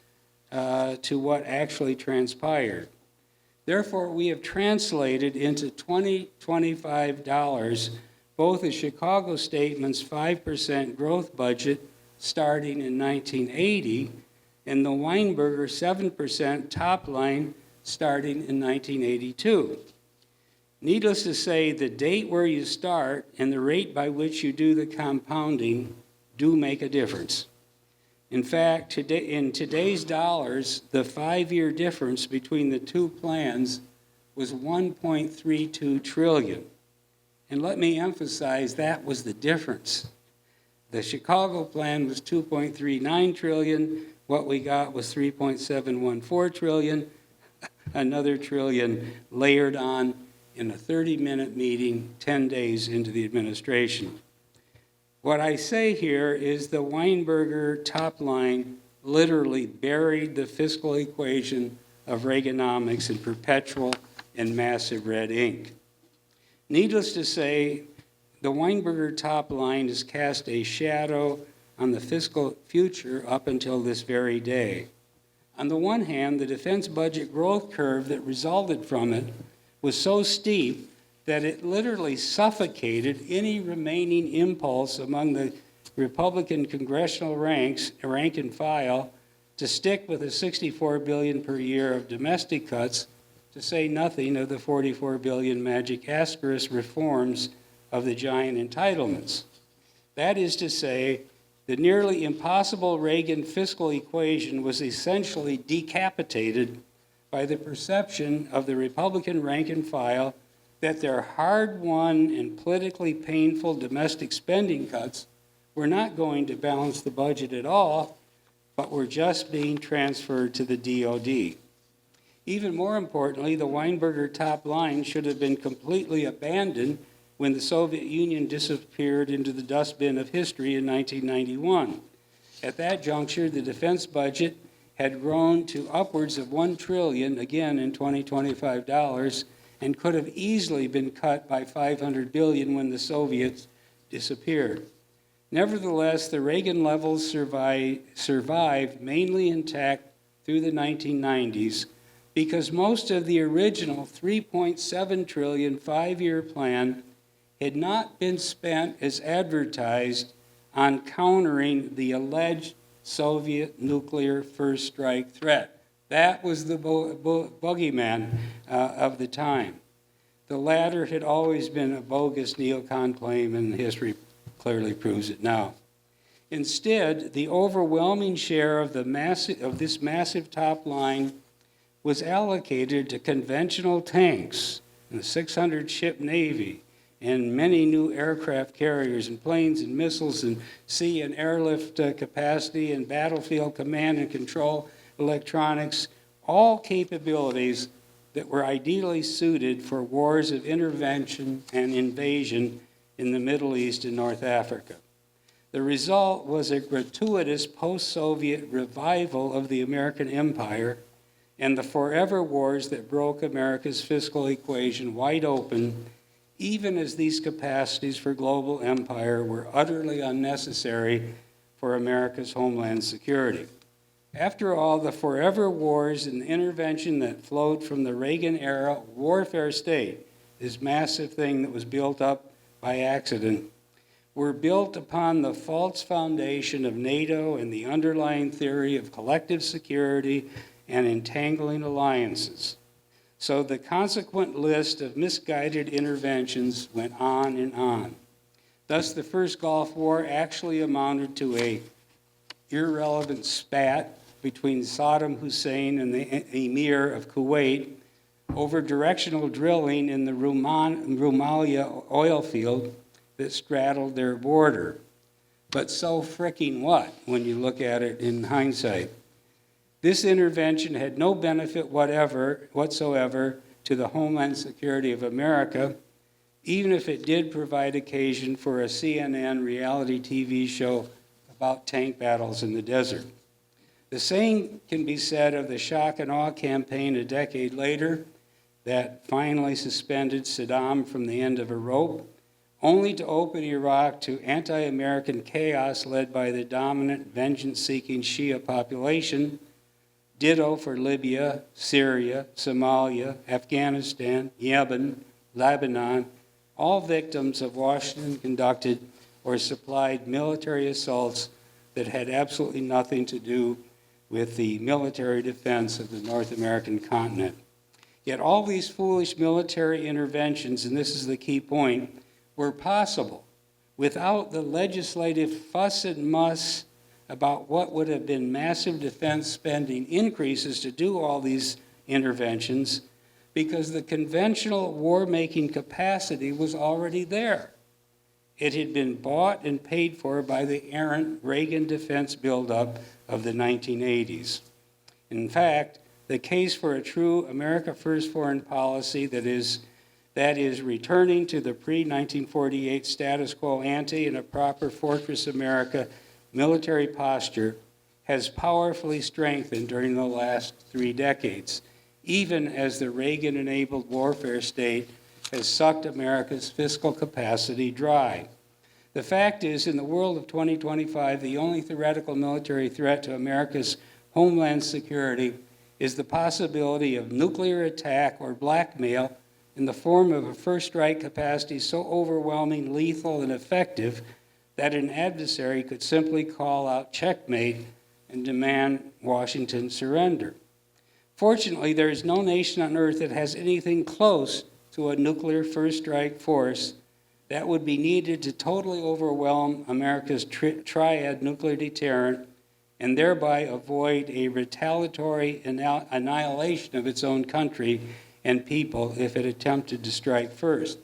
to what actually transpired. Therefore, we have translated into $2025 both the Chicago Statement's 5% growth budget starting in 1980 and the Weinberger 7% top line starting in 1982. Needless to say, the date where you start and the rate by which you do the compounding do make a difference. In fact, in today's dollars, the 5-year difference between the two plans was $1.32 trillion. And let me emphasize, that was the difference. The Chicago plan was $2.39 trillion. What we got was $3.714 trillion, another trillion layered on in a 30-minute meeting 10 days into the administration. What I say here is the Weinberger top line literally buried the fiscal equation of Reaganomics in perpetual and massive red ink. Needless to say, the Weinberger top line has cast a shadow on the fiscal future up until this very day. On the one hand, the defense budget growth curve that resulted from it was so steep that it literally suffocated any remaining impulse among the Republican congressional rank and file, to stick with the $64 billion per year of domestic cuts, to say nothing of the $44 billion magic asterisk reforms of the giant entitlements. That is to say, the nearly impossible Reagan fiscal equation was essentially decapitated by the perception of the Republican rank and file that their hard-won and politically painful domestic spending cuts were not going to balance the budget at all, but were just being transferred to the DoD. Even more importantly, the Weinberger top line should have been completely abandoned when the Soviet Union disappeared into the dustbin of history in 1991. At that juncture, the defense budget had grown to upwards of $1 trillion, again in 2025 dollars, and could have easily been cut by $500 billion when the Soviets disappeared. Nevertheless, the Reagan levels survived mainly intact through the 1990s because most of the original $3.7 trillion 5-year plan had not been spent as advertised on countering the alleged Soviet nuclear first strike threat. That was the boogeyman of the time. The latter had always been a bogus neocon claim, and history clearly proves it now. Instead, the overwhelming share of this massive top line was allocated to conventional tanks and the 600-ship Navy and many new aircraft carriers and planes and missiles and sea and airlift capacity and battlefield command and control electronics, all capabilities that were ideally suited for wars of intervention and invasion in the Middle East and North Africa. The result was a gratuitous post-Soviet revival of the American empire and the forever wars that broke America's fiscal equation wide open, even as these capacities for global empire were utterly unnecessary for America's homeland security. After all, the forever wars and intervention that flowed from the Reagan-era warfare state, this massive thing that was built up by accident, were built upon the false foundation of NATO and the underlying theory of collective security and entangling alliances. So the consequent list of misguided interventions went on and on. Thus, the first Gulf War actually amounted to an irrelevant spat between Saddam Hussein and the Emir of Kuwait over directional drilling in the Rumalia oil field that straddled their border. But so fricking what, when you look at it in hindsight? This intervention had no benefit whatsoever to the homeland security of America, even if it did provide occasion for a CNN reality TV show about tank battles in the desert. The same can be said of the shock and awe campaign a decade later that finally suspended Saddam from the end of a rope, only to open Iraq to anti-American chaos led by the dominant vengeance-seeking Shia population. Ditto for Libya, Syria, Somalia, Afghanistan, Yemen, Lebanon, all victims of Washington-conducted or supplied military assaults that had absolutely nothing to do with the military defense of the North American continent. Yet all these foolish military interventions, and this is the key point, were possible without the legislative fuss and muss about what would have been massive defense spending increases to do all these interventions, because the conventional war-making capacity was already there. It had been bought and paid for by the errant Reagan defense buildup of the 1980s. In fact, the case for a true America First foreign policy that is returning to the pre-1948 status quo ante and a proper Fortress America military posture has powerfully strengthened during the last 3 decades, even as the Reagan-enabled warfare state has sucked America's fiscal capacity dry. The fact is, in the world of 2025, the only theoretical military threat to America's homeland security is the possibility of nuclear attack or blackmail in the form of a first strike capacity so overwhelming, lethal, and effective that an adversary could simply call out checkmate and demand Washington surrender. Fortunately, there is no nation on earth that has anything close to a nuclear first strike force that would be needed to totally overwhelm America's triad nuclear deterrent and thereby avoid a retaliatory annihilation of its own country and people if it attempted to strike first.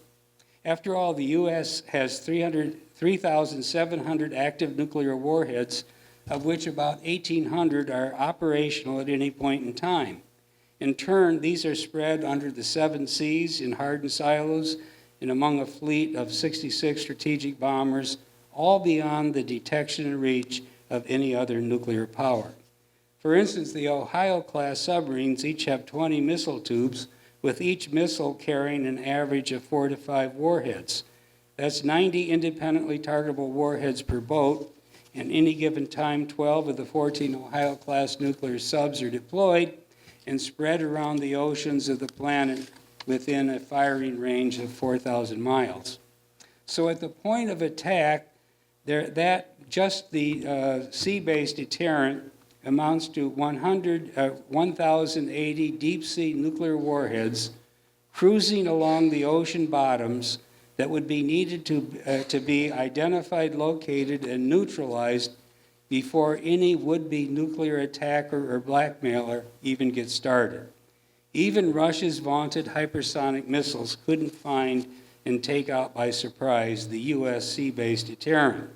After all, the U.S. has 3,700 active nuclear warheads, of which about 1,800 are operational at any point in time. In turn, these are spread under the 7 seas in hardened silos and among a fleet of 66 strategic bombers, all beyond the detection and reach of any other nuclear power. For instance, the Ohio-class submarines each have 20 missile tubes, with each missile carrying an average of 4 to 5 warheads. That's 90 independently targetable warheads per boat, and any given time, 12 of the 14 Ohio-class nuclear subs are deployed and spread around the oceans of the planet within a firing range of 4,000 miles. So at the point of attack, that just the sea-based deterrent amounts to 1,080 deep-sea nuclear warheads cruising along the ocean bottoms that would be needed to be identified, located, and neutralized before any would-be nuclear attacker or blackmailer even gets started. Even Russia's vaunted hypersonic missiles couldn't find and take out by surprise the U.S. sea-based deterrent.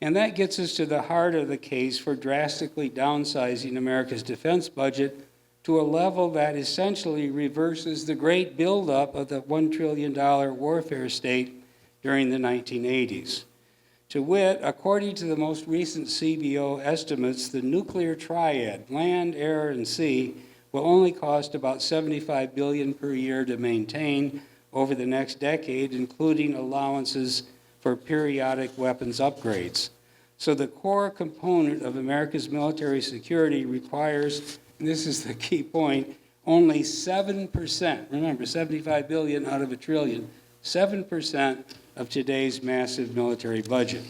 And that gets us to the heart of the case for drastically downsizing America's defense budget to a level that essentially reverses the great buildup of the $1 trillion warfare state during the 1980s. To wit, according to the most recent CBO estimates, the nuclear triad, land, air, and sea, will only cost about $75 billion per year to maintain over the next decade, including allowances for periodic weapons upgrades. So the core component of America's military security requires, and this is the key point, only 7%, remember 75 billion out of a trillion, 7% of today's massive military budget.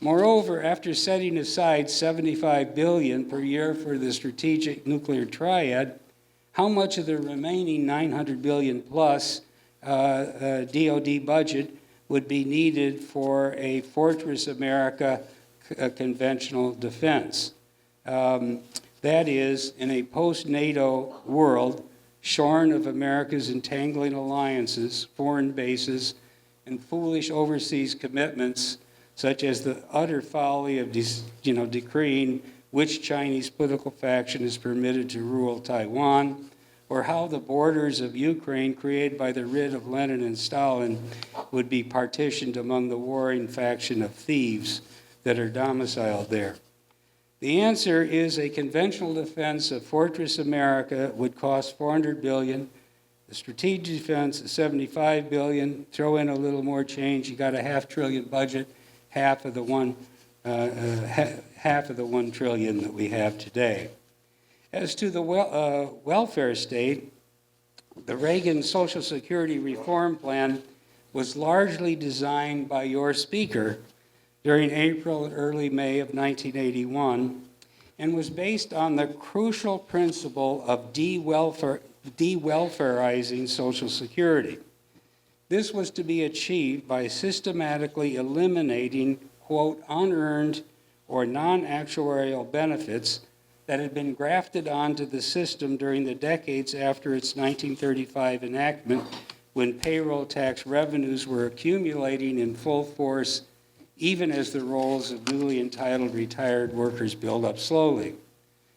Moreover, after setting aside $75 billion per year for the strategic nuclear triad, how much of the remaining $900 billion plus DoD budget would be needed for a Fortress America conventional defense? That is, in a post-NATO world, shorn of America's entangling alliances, foreign bases, and foolish overseas commitments, such as the utter folly of decreeing which Chinese political faction is permitted to rule Taiwan, or how the borders of Ukraine, created by the writ of Lenin and Stalin, would be partitioned among the warring faction of thieves that are domiciled there. The answer is a conventional defense of Fortress America would cost $400 billion. The strategic defense is $75 billion. Throw in a little more change, you got a $500 billion budget, half of the $1 trillion that we have today. As to the welfare state, the Reagan Social Security Reform Plan was largely designed by your speaker during April and early May of 1981, and was based on the crucial principle of de-welfarizing Social Security. This was to be achieved by systematically eliminating, quote, unearned or non-actuarial benefits that had been grafted onto the system during the decades after its 1935 enactment, when payroll tax revenues were accumulating in full force, even as the rolls of newly entitled retired workers build up slowly.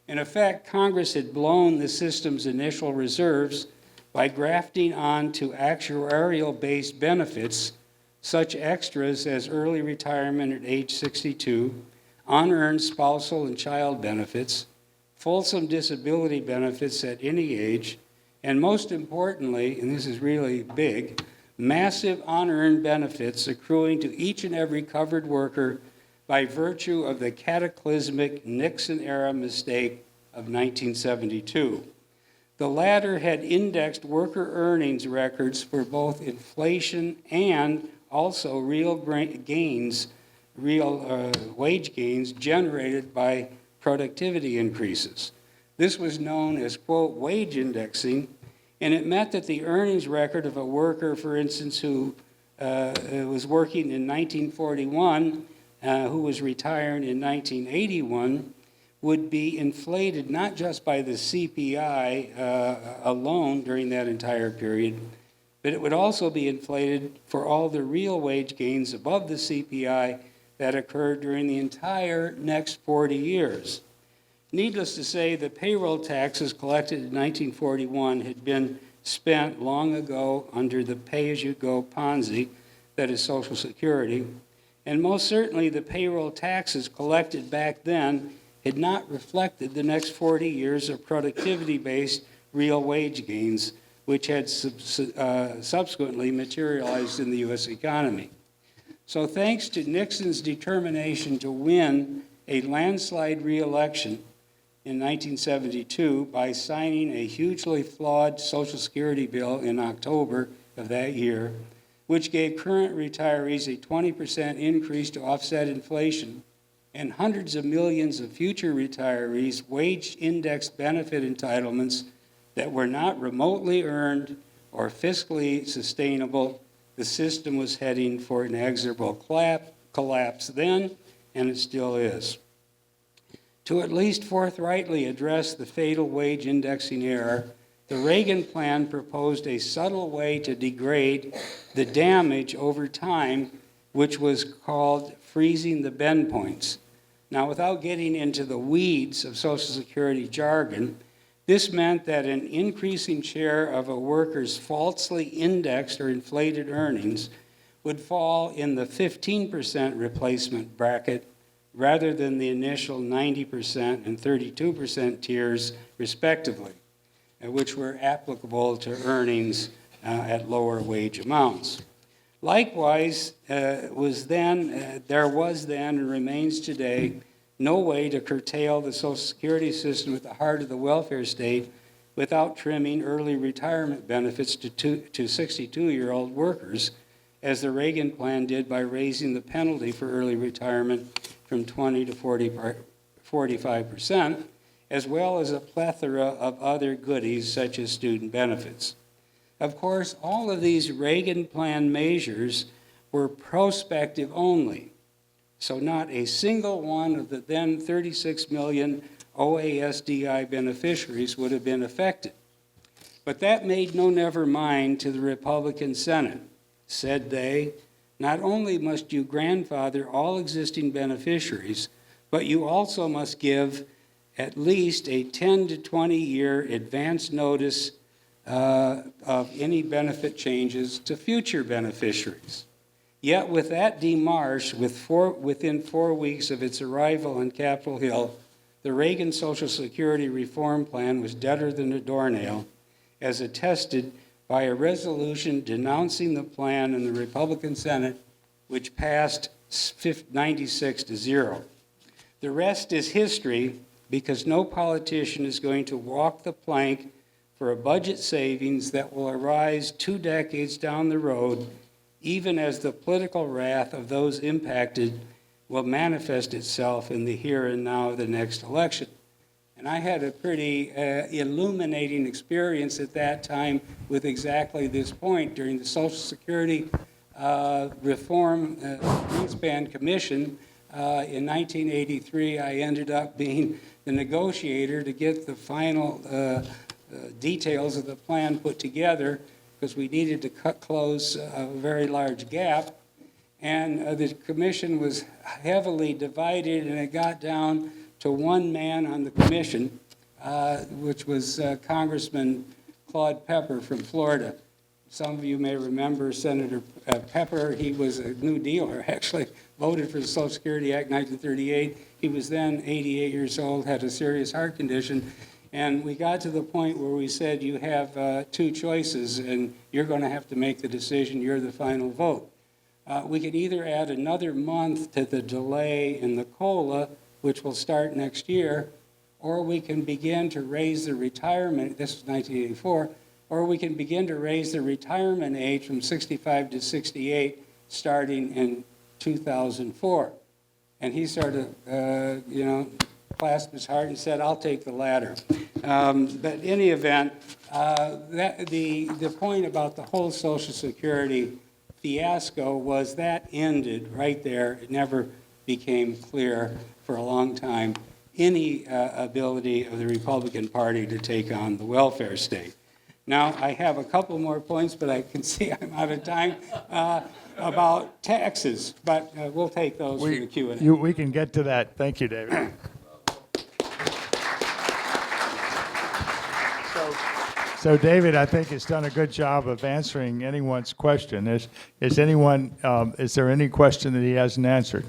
In effect, Congress had blown the system's initial reserves by grafting onto actuarial-based benefits such extras as early retirement at age 62, unearned spousal and child benefits, fulsome disability benefits at any age, and most importantly, and this is really big, massive unearned benefits accruing to each and every covered worker by virtue of the cataclysmic Nixon-era mistake of 1972. The latter had indexed worker earnings records for both inflation and also real wage gains generated by productivity increases. This was known as, quote, wage indexing, and it meant that the earnings record of a worker, for instance, who was working in 1941, who was retiring in 1981, would be inflated not just by the CPI alone during that entire period, but it would also be inflated for all the real wage gains above the CPI that occurred during the entire next 40 years. Needless to say, the payroll taxes collected in 1941 had been spent long ago under the pay-as-you-go Ponzi, that is Social Security, and most certainly the payroll taxes collected back then had not reflected the next 40 years of productivity-based real wage gains, which had subsequently materialized in the U.S. economy. So thanks to Nixon's determination to win a landslide re-election in 1972 by signing a hugely flawed Social Security bill in October of that year, which gave current retirees a 20% increase to offset inflation, and hundreds of millions of future retirees wage-indexed benefit entitlements that were not remotely earned or fiscally sustainable, the system was heading for inexorable collapse then, and it still is. To at least forthrightly address the fatal wage indexing error, the Reagan plan proposed a subtle way to degrade the damage over time, which was called freezing the bend points. Now, without getting into the weeds of Social Security jargon, this meant that an increasing share of a worker's falsely indexed or inflated earnings would fall in the 15% replacement bracket rather than the initial 90% and 32% tiers, respectively, which were applicable to earnings at lower wage amounts. Likewise, there was then and remains today no way to curtail the Social Security system at the heart of the welfare state without trimming early retirement benefits to 62-year-old workers, as the Reagan plan did by raising the penalty for early retirement from 20 to 45%, as well as a plethora of other goodies such as student benefits. Of course, all of these Reagan plan measures were prospective only, so not a single one of the then 36 million OASDI beneficiaries would have been affected. But that made no never mind to the Republican Senate. Said they, not only must you grandfather all existing beneficiaries, but you also must give at least a 10 to 20 year advance notice of any benefit changes to future beneficiaries. Yet with that démarche, within 4 weeks of its arrival on Capitol Hill, the Reagan Social Security reform plan was deader than a doornail, as attested by a resolution denouncing the plan in the Republican Senate, which passed 96-0. The rest is history, because no politician is going to walk the plank for a budget savings that will arise 2 decades down the road, even as the political wrath of those impacted will manifest itself in the here and now of the next election. And I had a pretty illuminating experience at that time with exactly this point. During the Social Security Reform Greenspan Commission in 1983, I ended up being the negotiator to get the final details of the plan put together, because we needed to close a very large gap. And the commission was heavily divided, and it got down to one man on the commission, which was Congressman Claude Pepper from Florida. Some of you may remember Senator Pepper. He was a New Dealer, actually voted for the Social Security Act 1938. He was then 88 years old, had a serious heart condition. And we got to the point where we said, you have 2 choices, and you're going to have to make the decision. You're the final vote. We could either add another month to the delay in the COLA, which will start next year, or we can begin to raise the retirement, this was 1984, or we can begin to raise the retirement age from 65 to 68 starting in 2004. And he sort of, clasped his heart and said, I'll take the latter. But in any event, the point about the whole Social Security fiasco was that ended right there. It never became clear for a long time any ability of the Republican Party to take on the welfare state. Now, I have a couple more points, but I can see I'm out of time, about taxes, but we'll take those in the Q&A. We can get to that. Thank you, David. So David, I think, has done a good job of answering anyone's question. Is there any question that he hasn't answered?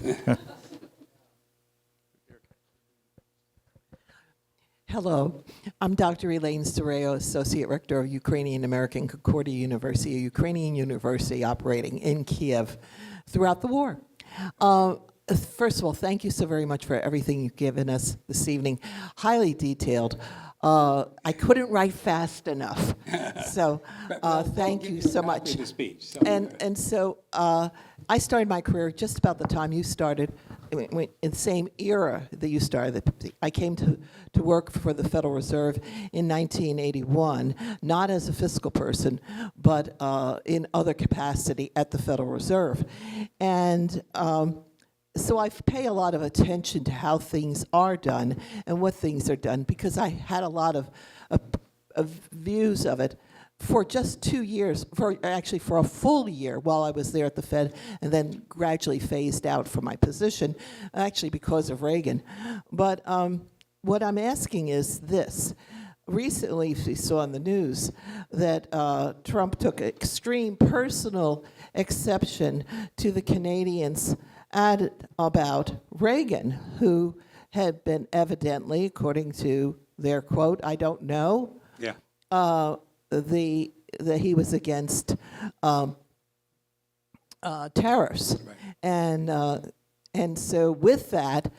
Hello, I'm Dr. Elaine Soreo, Associate Rector of Ukrainian American Concordia University, a Ukrainian university operating in Kiev throughout the war. First of all, thank you so very much for everything you've given us this evening. Highly detailed. I couldn't write fast enough, so thank you so much. The speech. And so I started my career just about the time you started, in the same era that you started. I came to work for the Federal Reserve in 1981, not as a fiscal person, but in other capacity at the Federal Reserve. And so I pay a lot of attention to how things are done and what things are done, because I had a lot of views of it for just 2 years, for a full year while I was there at the Fed, and then gradually phased out from my position, actually because of Reagan. But what I'm asking is this. Recently, we saw in the news that Trump took extreme personal exception to the Canadians' about Reagan, who had been evidently, according to their quote, I don't know, Yeah. that he was against tariffs. Right. And so with that,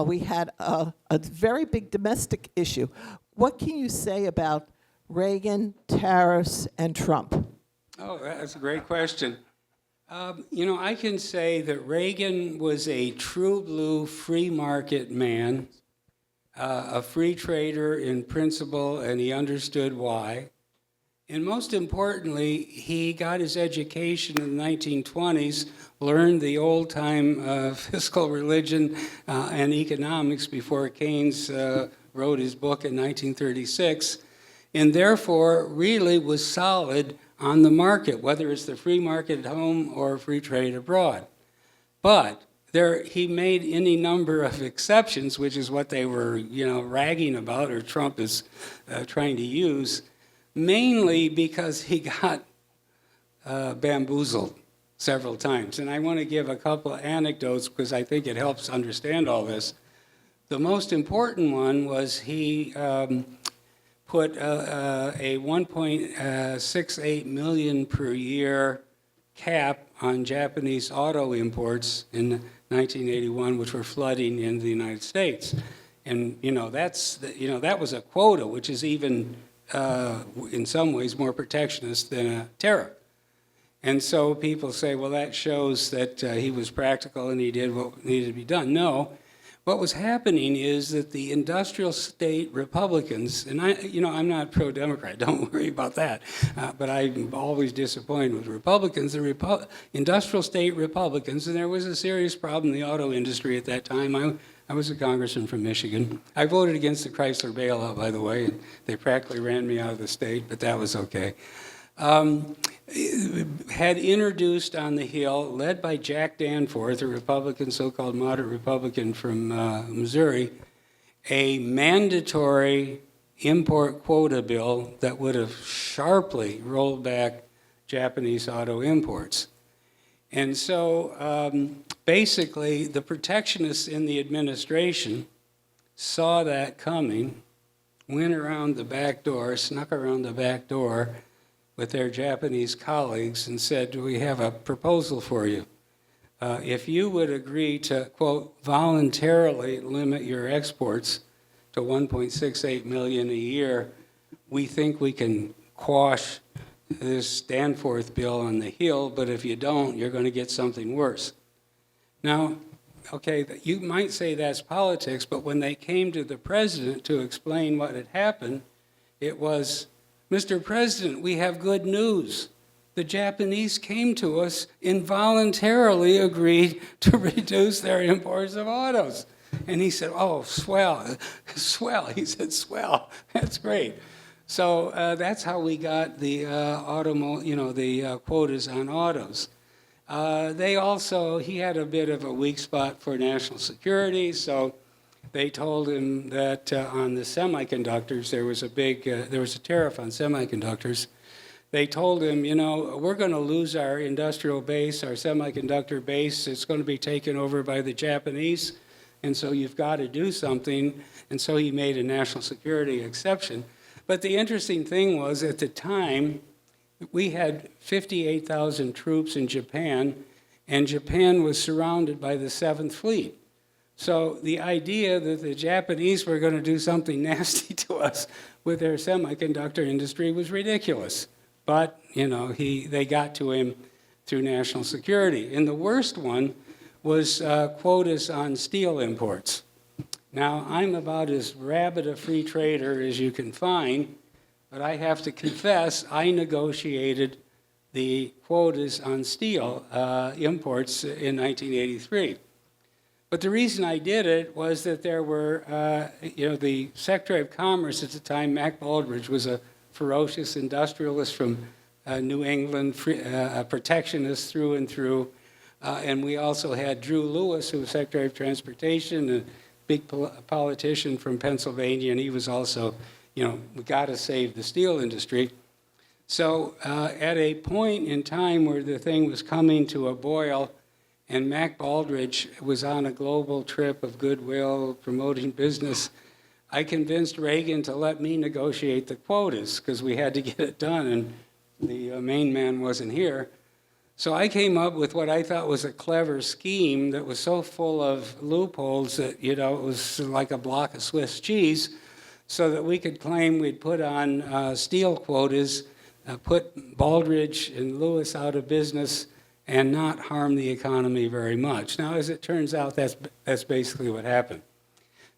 we had a very big domestic issue. What can you say about Reagan, tariffs, and Trump? Oh, that's a great question. I can say that Reagan was a true blue free market man, a free trader in principle, and he understood why. And most importantly, he got his education in the 1920s, learned the old-time fiscal religion and economics before Keynes wrote his book in 1936, and therefore really was solid on the market, whether it's the free market at home or free trade abroad. But he made any number of exceptions, which is what they were, ragging about, or Trump is trying to use, mainly because he got bamboozled several times. And I want to give a couple of anecdotes because I think it helps understand all this. The most important one was he put a 1.68 million per year cap on Japanese auto imports in 1981, which were flooding in the United States. And that was a quota, which is even in some ways more protectionist than a tariff. And so people say, well, that shows that he was practical and he did what needed to be done. No. What was happening is that the industrial state Republicans, and I'm not pro-Democrat, don't worry about that, but I'm always disappointed with Republicans, the industrial state Republicans, and there was a serious problem in the auto industry at that time. I was a congressman from Michigan. I voted against the Chrysler bailout, by the way, and they practically ran me out of the state, but that was okay. Had introduced on the Hill, led by Jack Danforth, a Republican, so-called moderate Republican from Missouri, a mandatory import quota bill that would have sharply rolled back Japanese auto imports. And so basically, the protectionists in the administration saw that coming, went around the back door, snuck around the back door with their Japanese colleagues and said, we have a proposal for you. If you would agree to, quote, voluntarily limit your exports to 1.68 million a year, we think we can quash this Danforth bill on the Hill, but if you don't, you're going to get something worse. Now, okay, you might say that's politics, but when they came to the president to explain what had happened, it was, Mr. President, we have good news. The Japanese came to us and voluntarily agreed to reduce their imports of autos. And he said, oh, swell, swell. He said, swell, that's great. So that's how we got the quotas on autos. He had a bit of a weak spot for national security, so they told him that on the semiconductors, there was a tariff on semiconductors. They told him, we're going to lose our industrial base, our semiconductor base. It's going to be taken over by the Japanese, and so you've got to do something. And so he made a national security exception. But the interesting thing was, at the time, we had 58,000 troops in Japan, and Japan was surrounded by the Seventh Fleet. So the idea that the Japanese were going to do something nasty to us with their semiconductor industry was ridiculous. But, they got to him through national security. And the worst one was quotas on steel imports. Now, I'm about as rabid a free trader as you can find, but I have to confess, I negotiated the quotas on steel imports in 1983. But the reason I did it was that there were, the Secretary of Commerce at the time, Mac Baldrige, was a ferocious industrialist from New England, a protectionist through and through. And we also had Drew Lewis, who was Secretary of Transportation, a big politician from Pennsylvania, and he was also, we got to save the steel industry. So at a point in time where the thing was coming to a boil, and Mac Baldrige was on a global trip of goodwill, promoting business, I convinced Reagan to let me negotiate the quotas because we had to get it done, and the main man wasn't here. So I came up with what I thought was a clever scheme that was so full of loopholes that, it was like a block of Swiss cheese, so that we could claim we'd put on steel quotas, put Baldrige and Lewis out of business, and not harm the economy very much. Now, as it turns out, that's basically what happened.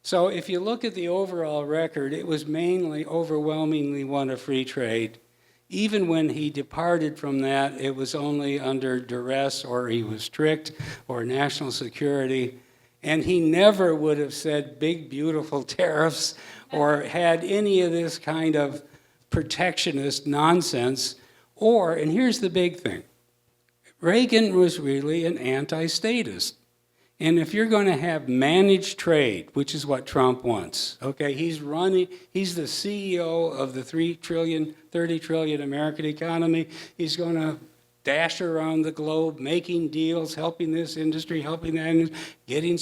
So if you look at the overall record, it was mainly, overwhelmingly one of free trade. Even when he departed from that, it was only under duress, or he was tricked, or national security. And he never would have said big, beautiful tariffs or had any of this kind of protectionist nonsense. And here's the big thing, Reagan was really an anti-statist. And if you're going to have managed trade, which is what Trump wants, okay, he's the CEO of the $30 trillion American economy. He's going to dash around the globe, making deals, helping this industry, helping that industry, getting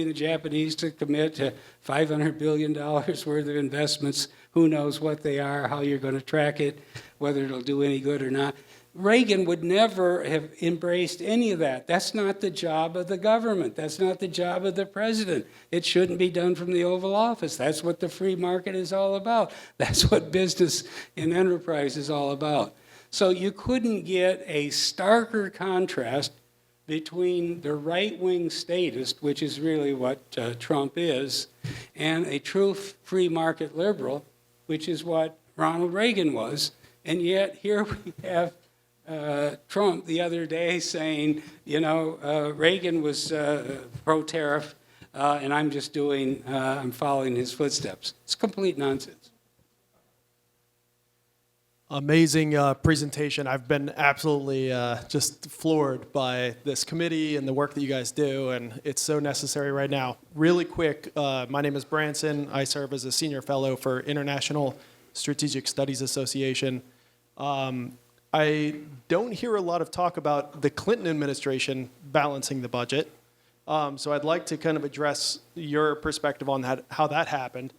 the Japanese to commit to $500 billion worth of investments. Who knows what they are, how you're going to track it, whether it'll do any good or not. Reagan would never have embraced any of that. That's not the job of the government. That's not the job of the president. It shouldn't be done from the Oval Office. That's what the free market is all about. That's what business and enterprise is all about. So you couldn't get a starker contrast between the right-wing statist, which is really what Trump is, and a true free market liberal, which is what Ronald Reagan was. And yet here we have Trump the other day saying, Reagan was pro-tariff, and I'm following his footsteps. It's complete nonsense. Amazing presentation. I've been absolutely just floored by this committee and the work that you guys do, and it's so necessary right now. Really quick, my name is Branson. I serve as a senior fellow for International Strategic Studies Association. I don't hear a lot of talk about the Clinton administration balancing the budget. So I'd like to kind of address your perspective on that, how that happened.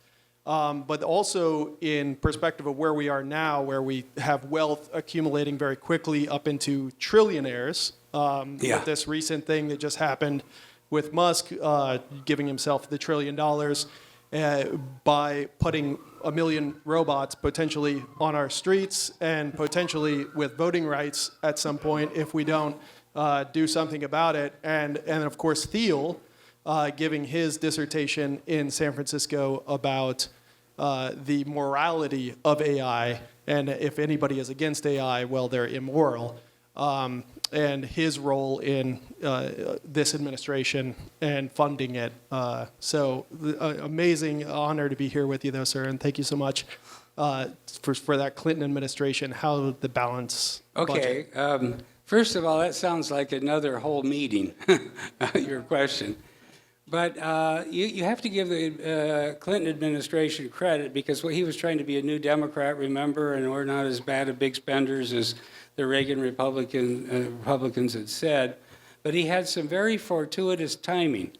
But also in perspective of where we are now, where we have wealth accumulating very quickly up into trillionaires. With this recent thing that just happened with Musk giving himself the $1 trillion by putting 1 million robots potentially on our streets and potentially with voting rights at some point if we don't do something about it. And of course, Thiel giving his dissertation in San Francisco about the morality of AI, and if anybody is against AI, well, they're immoral, and his role in this administration and funding it. So amazing honor to be here with you, though, sir, and thank you so much for that Clinton administration. How the balance budget. Okay, first of all, that sounds like another whole meeting, your question. But you have to give the Clinton administration credit because he was trying to be a new Democrat, remember, and we're not as bad of big spenders as the Reagan Republicans had said. But he had some very fortuitous timing.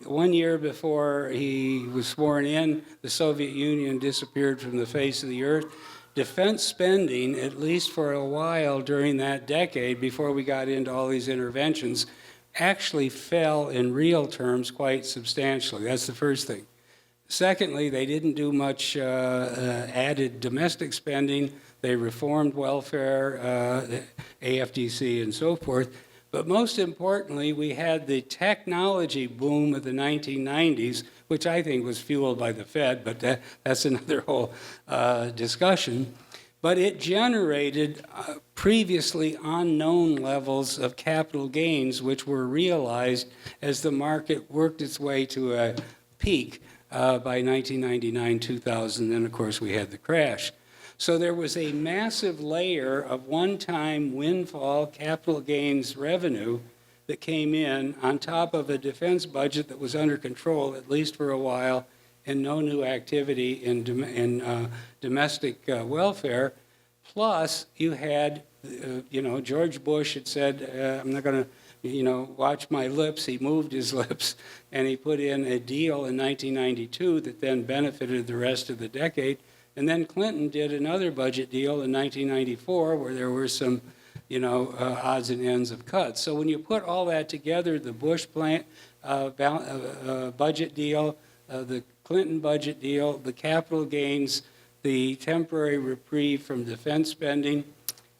1 year before he was sworn in, the Soviet Union disappeared from the face of the earth. defense spending, at least for a while during that decade, before we got into all these interventions, actually fell in real terms quite substantially. That's the first thing. Secondly, they didn't do much added domestic spending. They reformed welfare, AFDC, and so forth. But most importantly, we had the technology boom of the 1990s, which I think was fueled by the Fed, but that's another whole discussion. But it generated previously unknown levels of capital gains, which were realized as the market worked its way to a peak by 1999, 2000, and of course we had the crash. So there was a massive layer of one-time windfall capital gains revenue that came in on top of a defense budget that was under control, at least for a while, and no new activity in domestic welfare. Plus, you had, George Bush had said, I'm not going to, watch my lips. He moved his lips, and he put in a deal in 1992 that then benefited the rest of the decade. And then Clinton did another budget deal in 1994 where there were some, odds and ends of cuts. So when you put all that together, the Bush plan, budget deal, the Clinton budget deal, the capital gains, the temporary reprieve from defense spending,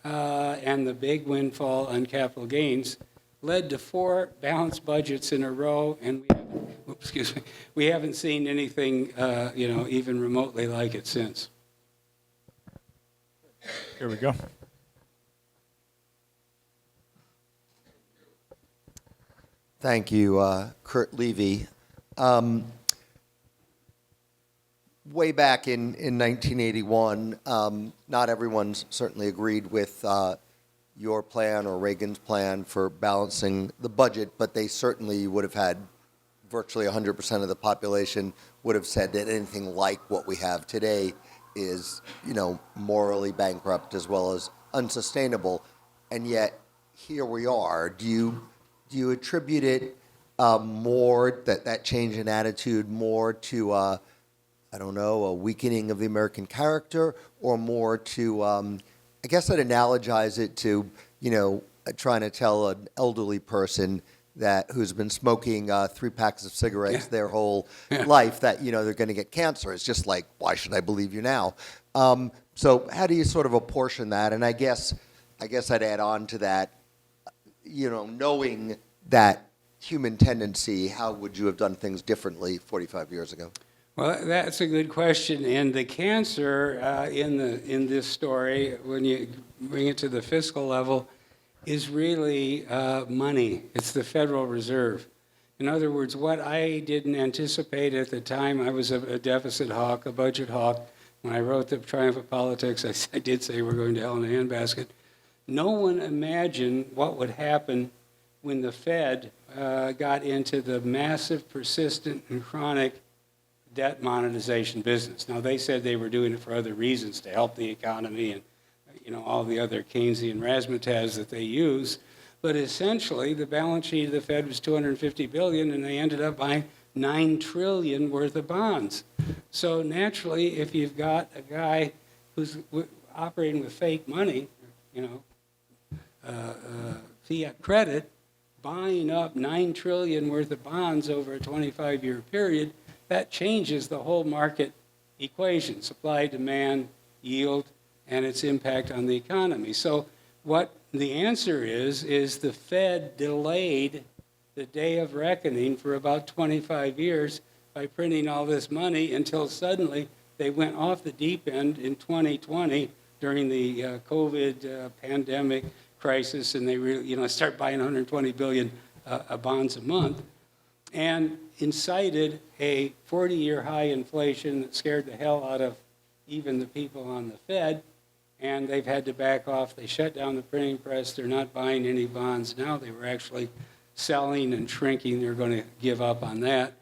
and the big windfall on capital gains, led to 4 balanced budgets in a row, and we haven't seen anything, even remotely like it since. Here we go. Thank you, Kurt Levy. Way back in 1981, not everyone certainly agreed with your plan or Reagan's plan for balancing the budget, but they certainly would have had virtually 100% of the population would have said that anything like what we have today is, morally bankrupt as well as unsustainable. And yet, here we are. Do you attribute it more, that change in attitude, more to, a weakening of the American character, or more to, I guess I'd analogize it to, trying to tell an elderly person who's been smoking 3 packs of cigarettes their whole life that, they're going to get cancer. It's just like, why should I believe you now? So how do you sort of apportion that? And I guess I'd add on to that, knowing that human tendency, how would you have done things differently 45 years ago? Well, that's a good question. And the cancer in this story, when you bring it to the fiscal level, is really money. It's the Federal Reserve. In other words, what I didn't anticipate at the time, I was a deficit hawk, a budget hawk. When I wrote The Triumph of Politics, I did say we're going to hell in a handbasket. No one imagined what would happen when the Fed got into the massive, persistent, and chronic debt monetization business. Now, they said they were doing it for other reasons, to help the economy and all the other Keynesian razzmatazz that they use. But essentially, the balance sheet of the Fed was $250 billion, and they ended up buying $9 trillion worth of bonds. So naturally, if you've got a guy who's operating with fake money, fiat credit, buying up $9 trillion worth of bonds over a 25-year period, that changes the whole market equation, supply, demand, yield, and its impact on the economy. So what the answer is the Fed delayed the day of reckoning for about 25 years by printing all this money until suddenly they went off the deep end in 2020 during the COVID pandemic crisis, and they really, start buying 120 billion bonds a month, and incited a 40-year high inflation that scared the hell out of even the people on the Fed, and they've had to back off. They shut down the printing press. They're not buying any bonds now. They were actually selling and shrinking. They're going to give up on that.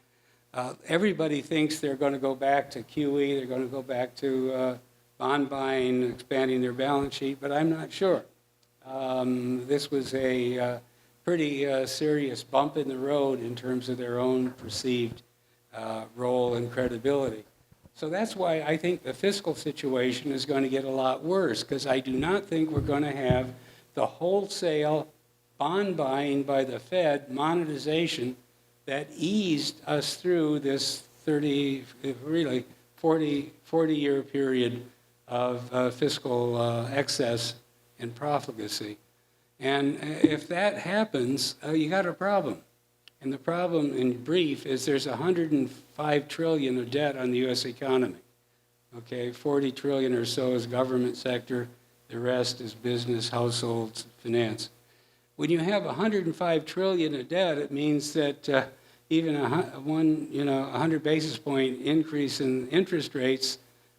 Everybody thinks they're going to go back to QE. They're going to go back to bond buying, expanding their balance sheet, but I'm not sure. This was a pretty serious bump in the road in terms of their own perceived role and credibility. So that's why I think the fiscal situation is going to get a lot worse, because I do not think we're going to have the wholesale bond buying by the Fed, monetization, that eased us through this 40-year period of fiscal excess and profligacy. And if that happens, you got a problem. And the problem, in brief, is there's 105 trillion of debt on the U.S. economy. Okay, 40 trillion or so is government sector. The rest is business, households, finance. When you have 105 trillion of debt, it means that even a 100 basis point increase in interest rates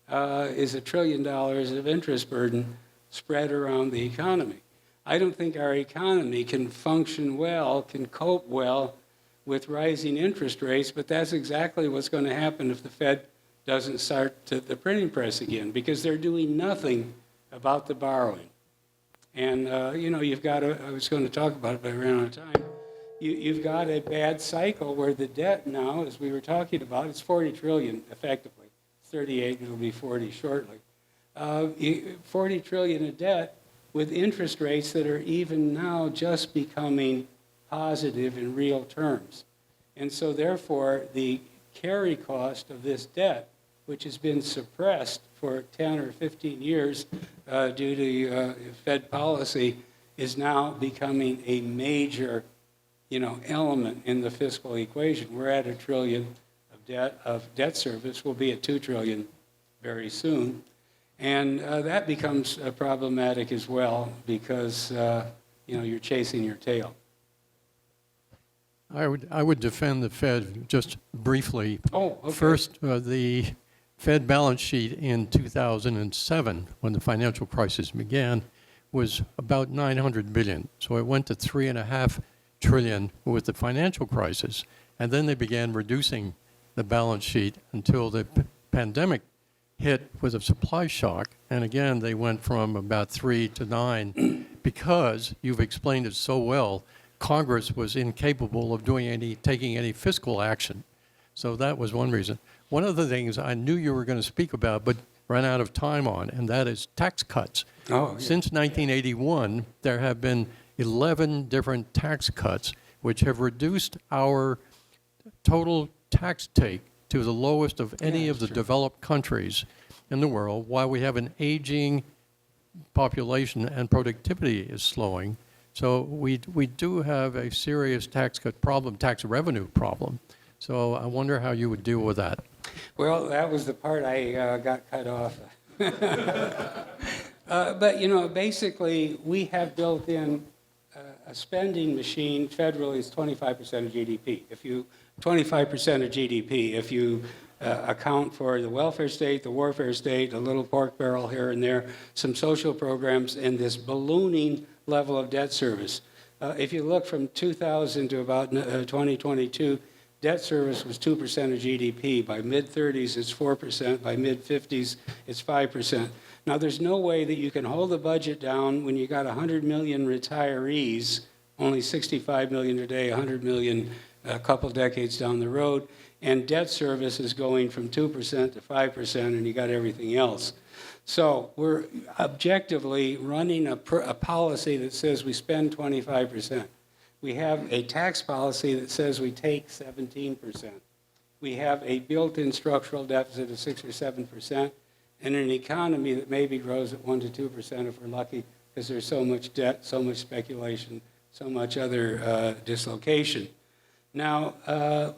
is $1 trillion of interest burden spread around the economy. I don't think our economy can function well, can cope well with rising interest rates, but that's exactly what's going to happen if the Fed doesn't start the printing press again, because they're doing nothing about the borrowing. And, you've got I was going to talk about it, but I ran out of time. You've got a bad cycle where the debt now, as we were talking about, it's 40 trillion effectively. 38, and it'll be 40 shortly. 40 trillion of debt with interest rates that are even now just becoming positive in real terms. And so therefore, the carry cost of this debt, which has been suppressed for 10 or 15 years due to Fed policy, is now becoming a major, element in the fiscal equation. We're at $1 trillion of debt service. We'll be at $2 trillion very soon. And that becomes problematic as well, because, you're chasing your tail. I would defend the Fed just briefly. Oh, okay. First, the Fed balance sheet in 2007, when the financial crisis began, was about 900 billion. So it went to 3.5 trillion with the financial crisis, and then they began reducing the balance sheet until the pandemic hit with a supply shock, and again they went from about 3 to 9 because you've explained it so well. Congress was incapable of taking any fiscal action. So that was one reason. One of the things I knew you were going to speak about but ran out of time on, and that is tax cuts. Oh, yeah. Since 1981, there have been 11 different tax cuts which have reduced our total tax take to the lowest of any of the developed countries in the world, while we have an aging population and productivity is slowing. So we do have a serious tax cut problem, tax revenue problem. So I wonder how you would deal with that. Well, that was the part I got cut off. But, basically, we have built in a spending machine. Federally, is 25% of GDP. 25% of GDP, if you account for the welfare state, the warfare state, a little pork barrel here and there, some social programs, and this ballooning level of debt service. If you look from 2000 to about 2022, debt service was 2% of GDP. By mid-30s, it's 4%. By mid-50s, it's 5%. Now, there's no way that you can hold the budget down when you got 100 million retirees, only 65 million today, 100 million a couple decades down the road, and debt service is going from 2% to 5%, and you got everything else. So we're objectively running a policy that says we spend 25%. We have a tax policy that says we take 17%. We have a built-in structural deficit of 6 or 7%, and an economy that maybe grows at 1 to 2% if we're lucky, because there's so much debt, so much speculation, so much other dislocation. Now,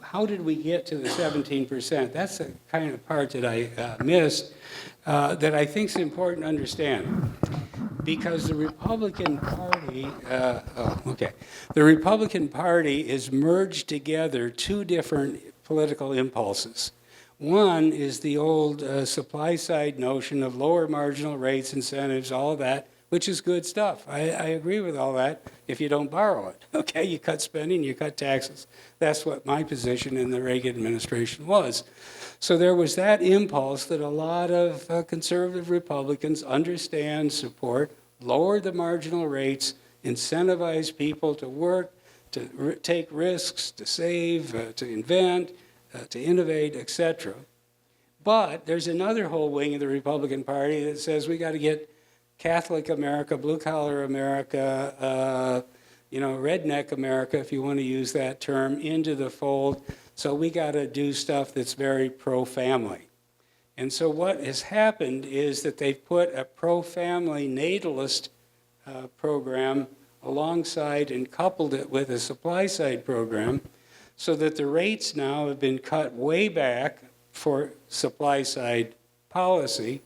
how did we get to the 17%? That's the kind of part that I missed that I think is important to understand. Because the Republican Party, the Republican Party is merged together two different political impulses. One is the old supply side notion of lower marginal rates, incentives, all of that, which is good stuff. I agree with all that if you don't borrow it. Okay, you cut spending, you cut taxes. That's what my position in the Reagan administration was. So there was that impulse that a lot of conservative Republicans understand, support, lower the marginal rates, incentivize people to work, to take risks, to save, to invent, to innovate, etc. But there's another whole wing of the Republican Party that says we got to get Catholic America, blue-collar America, redneck America, if you want to use that term, into the fold. So we got to do stuff that's very pro-family. And so what has happened is that they've put a pro-family natalist program alongside and coupled it with a supply-side program so that the rates now have been cut way back for supply-side policy,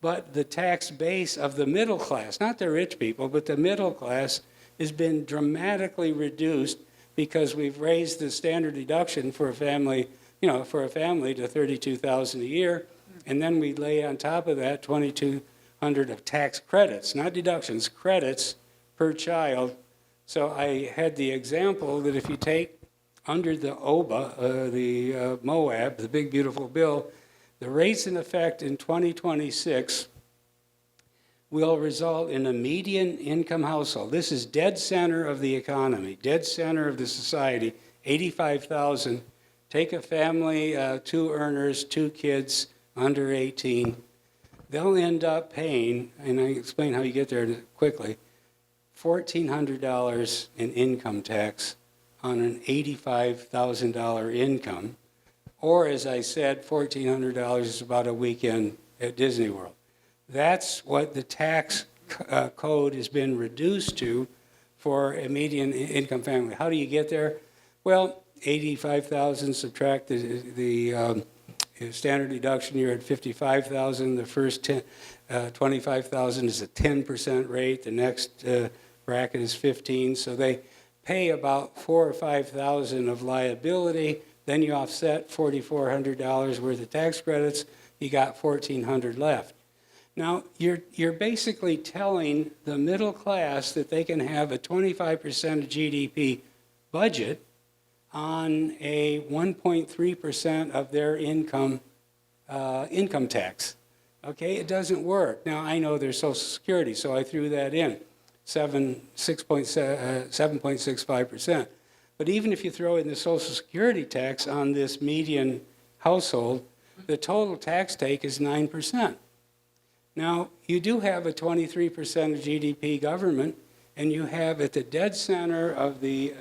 but the tax base of the middle class, not the rich people, but the middle class, has been dramatically reduced because we've raised the standard deduction for a family, to $32,000 a year, and then we lay on top of that $2,200 of tax credits, not deductions, credits per child. So I had the example that if you take under the OBA, the Moab, the big beautiful bill, the rates in effect in 2026 will result in a median income household. This is dead center of the economy, dead center of the society, $85,000. Take a family, 2 earners, 2 kids under 18. They'll end up paying, and I explain how you get there quickly, $1,400 in income tax on an $85,000 income, or as I said, $1,400 is about a weekend at Disney World. That's what the tax code has been reduced to for a median income family. How do you get there? Well, $85,000, subtract the standard deduction, you're at $55,000. The first $25,000 is a 10% rate. The next bracket is 15. So they pay about $4,000 or $5,000 of liability. Then you offset $4,400 worth of tax credits. You got $1,400 left. Now, you're basically telling the middle class that they can have a 25% of GDP budget on a 1.3% of their income tax. Okay, it doesn't work. Now, I know there's Social Security, so I threw that in, 7.65%. But even if you throw in the Social Security tax on this median household, the total tax take is 9%. Now, you do have a 23% of GDP government, and you have at the dead center of the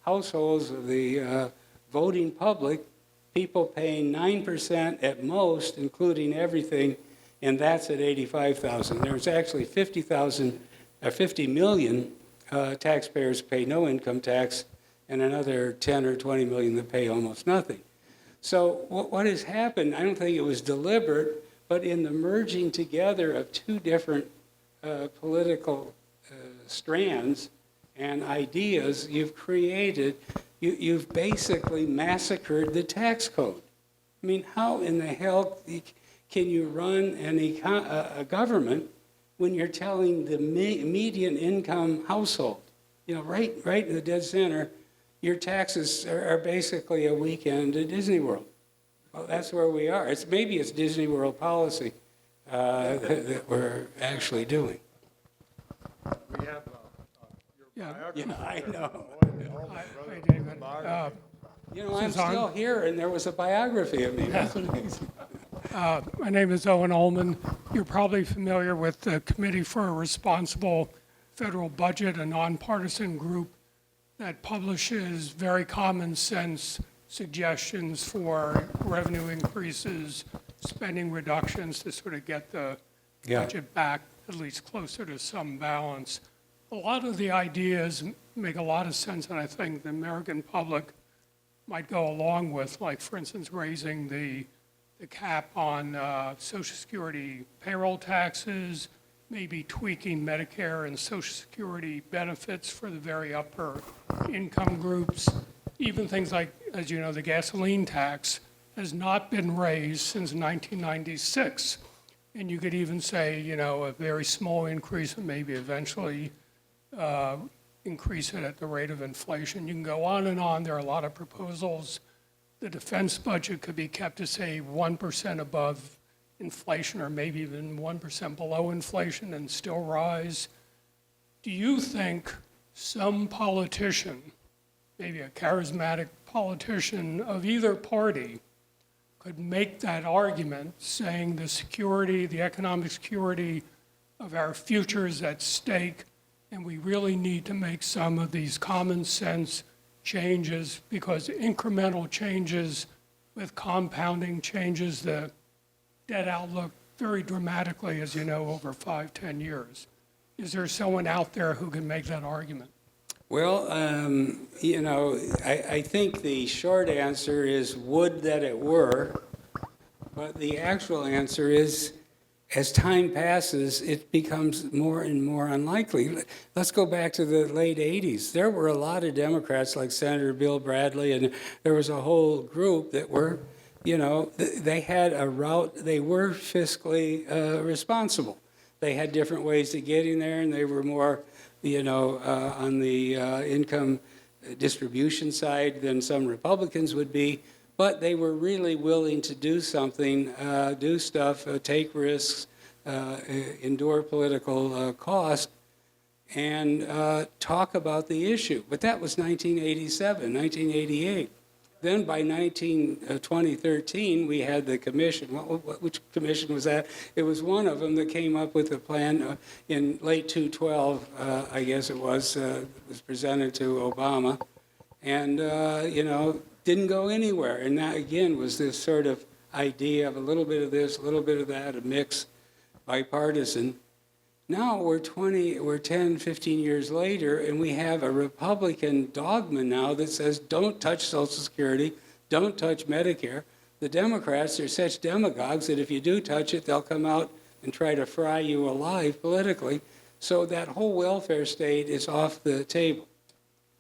households of the voting public, people paying 9% at most, including everything, and that's at $85,000. There's actually 50 million taxpayers pay no income tax, and another 10 or 20 million that pay almost nothing. So what has happened, I don't think it was deliberate, but in the merging together of 2 different political strands and ideas, you've basically massacred the tax code. I mean, how in the hell can you run a government when you're telling the median income household, right in the dead center, your taxes are basically a weekend at Disney World? Well, that's where we are. Maybe it's Disney World policy that we're actually doing. We have Yeah, I know. Hi, David. I'm still here, and there was a biography of me. That's amazing. My name is Owen Ullman. You're probably familiar with the Committee for a Responsible Federal Budget, a nonpartisan group that publishes very common sense suggestions for revenue increases, spending reductions to sort of get the budget back at least closer to some balance. A lot of the ideas make a lot of sense, and I think the American public might go along with, like, for instance, raising the cap on Social Security payroll taxes, maybe tweaking Medicare and Social Security benefits for the very upper income groups. Even things like, as you know, the gasoline tax has not been raised since 1996. And you could even say, a very small increase and maybe eventually increase it at the rate of inflation. You can go on and on. There are a lot of proposals. The defense budget could be kept to, say, 1% above inflation, or maybe even 1% below inflation and still rise. Do you think some politician, maybe a charismatic politician of either party, could make that argument, saying the security, the economic security of our future is at stake, and we really need to make some of these common sense changes, because incremental changes with compounding changes the debt outlook very dramatically, as you know, over 5-10 years. Is there someone out there who can make that argument? Well, I think the short answer is would that it were, but the actual answer is as time passes, it becomes more and more unlikely. Let's go back to the late 80s. There were a lot of Democrats like Senator Bill Bradley, and there was a whole group that were, they had a route, they were fiscally responsible. They had different ways of getting there, and they were more, on the income distribution side than some Republicans would be. But they were really willing to do something, do stuff, take risks, endure political cost, and talk about the issue. But that was 1987, 1988. Then by 2013, we had the commission. Which commission was that? It was one of them that came up with a plan in late 2012, I guess it was presented to Obama. And, didn't go anywhere. And that, again, was this sort of idea of a little bit of this, a little bit of that, a mix, bipartisan. Now we're 10, 15 years later, and we have a Republican dogma now that says don't touch Social Security, don't touch Medicare. The Democrats are such demagogues that if you do touch it, they'll come out and try to fry you alive politically. So that whole welfare state is off the table.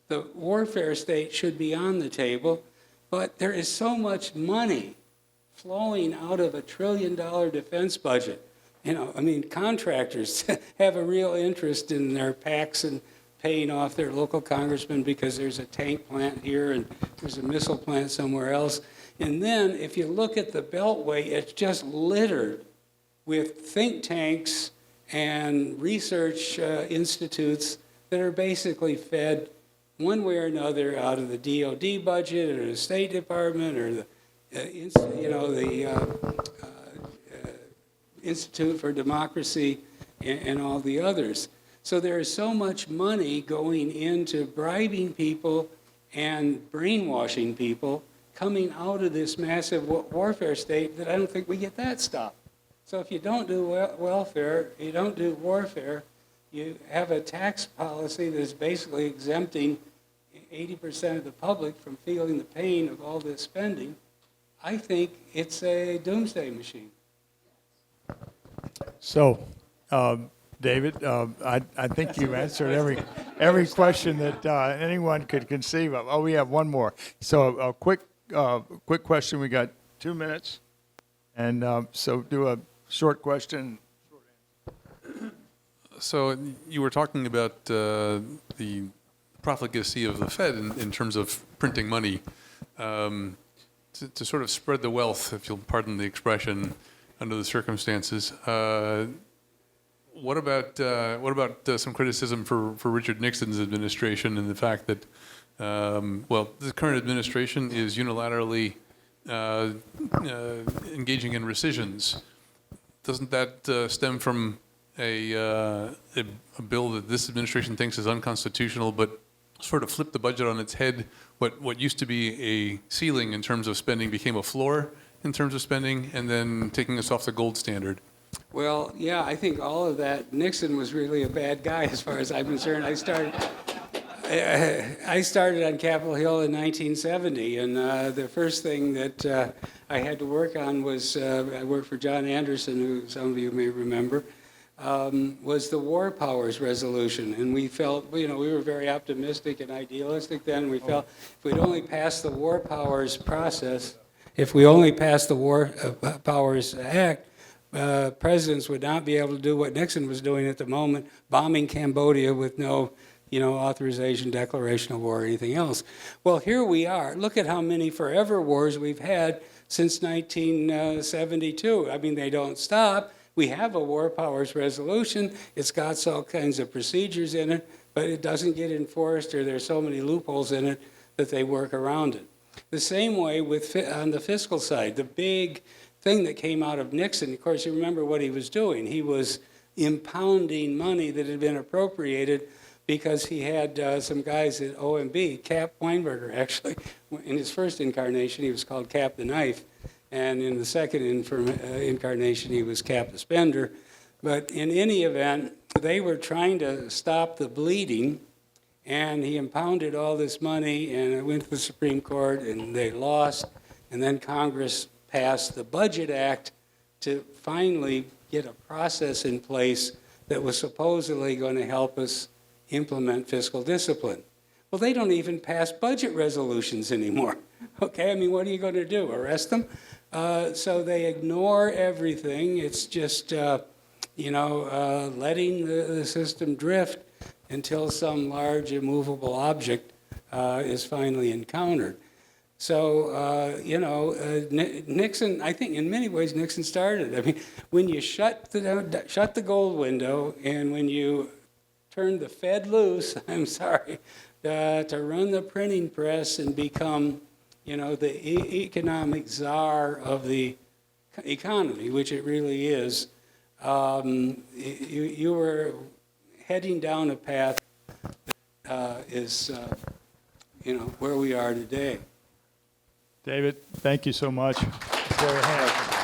The warfare state should be on the table, but there is so much money flowing out of $1 trillion defense budget. Contractors have a real interest in their PACs and paying off their local congressmen because there's a tank plant here and there's a missile plant somewhere else. And then if you look at the Beltway, it's just littered with think tanks and research institutes that are basically fed one way or another out of the DOD budget or the State Department or the Institute for Democracy and all the others. So there is so much money going into bribing people and brainwashing people coming out of this massive warfare state that I don't think we get that stopped. So if you don't do welfare, you don't do warfare, you have a tax policy that is basically exempting 80% of the public from feeling the pain of all this spending, I think it's a doomsday machine. So, David, I think you answered every question that anyone could conceive of. Oh, we have one more. So a quick question. We got 2 minutes, and so do a short question. So you were talking about the profligacy of the Fed in terms of printing money to sort of spread the wealth, if you'll pardon the expression, under the circumstances. What about some criticism for Richard Nixon's administration and the fact that, the current administration is unilaterally engaging in rescissions? Doesn't that stem from a bill that this administration thinks is unconstitutional, but sort of flipped the budget on its head? What used to be a ceiling in terms of spending became a floor in terms of spending, and then taking us off the gold standard. Well, yeah, I think all of that. Nixon was really a bad guy as far as I'm concerned. I started on Capitol Hill in 1970, and the first thing that I had to work on was, I worked for John Anderson, who some of you may remember, was the War Powers Resolution. And we felt, we were very optimistic and idealistic then. We felt if we'd only passed the War Powers process, if we only passed the War Powers Act, presidents would not be able to do what Nixon was doing at the moment, bombing Cambodia with no, authorization, declaration of war, or anything else. Well, here we are. Look at how many forever wars we've had since 1972. I mean, they don't stop. We have a War Powers Resolution. It's got all kinds of procedures in it, but it doesn't get enforced, or there's so many loopholes in it that they work around it. The same way with on the fiscal side. The big thing that came out of Nixon, of course, you remember what he was doing. He was impounding money that had been appropriated because he had some guys at OMB, Cap Weinberger, actually. In his first incarnation, he was called Cap the Knife. And in the second incarnation, he was Cap the Spender. But in any event, they were trying to stop the bleeding, and he impounded all this money, and it went to the Supreme Court, and they lost. And then Congress passed the Budget Act to finally get a process in place that was supposedly going to help us implement fiscal discipline. Well, they don't even pass budget resolutions anymore. Okay, I mean, what are you going to do? Arrest them? So they ignore everything. It's just, letting the system drift until some large immovable object is finally encountered. So, Nixon, I think in many ways Nixon started. I mean, when you shut the gold window and when you turn the Fed loose, I'm sorry, to run the printing press and become, the economic czar of the economy, which it really is, you were heading down a path that is, where we are today. David, thank you so much. Go ahead.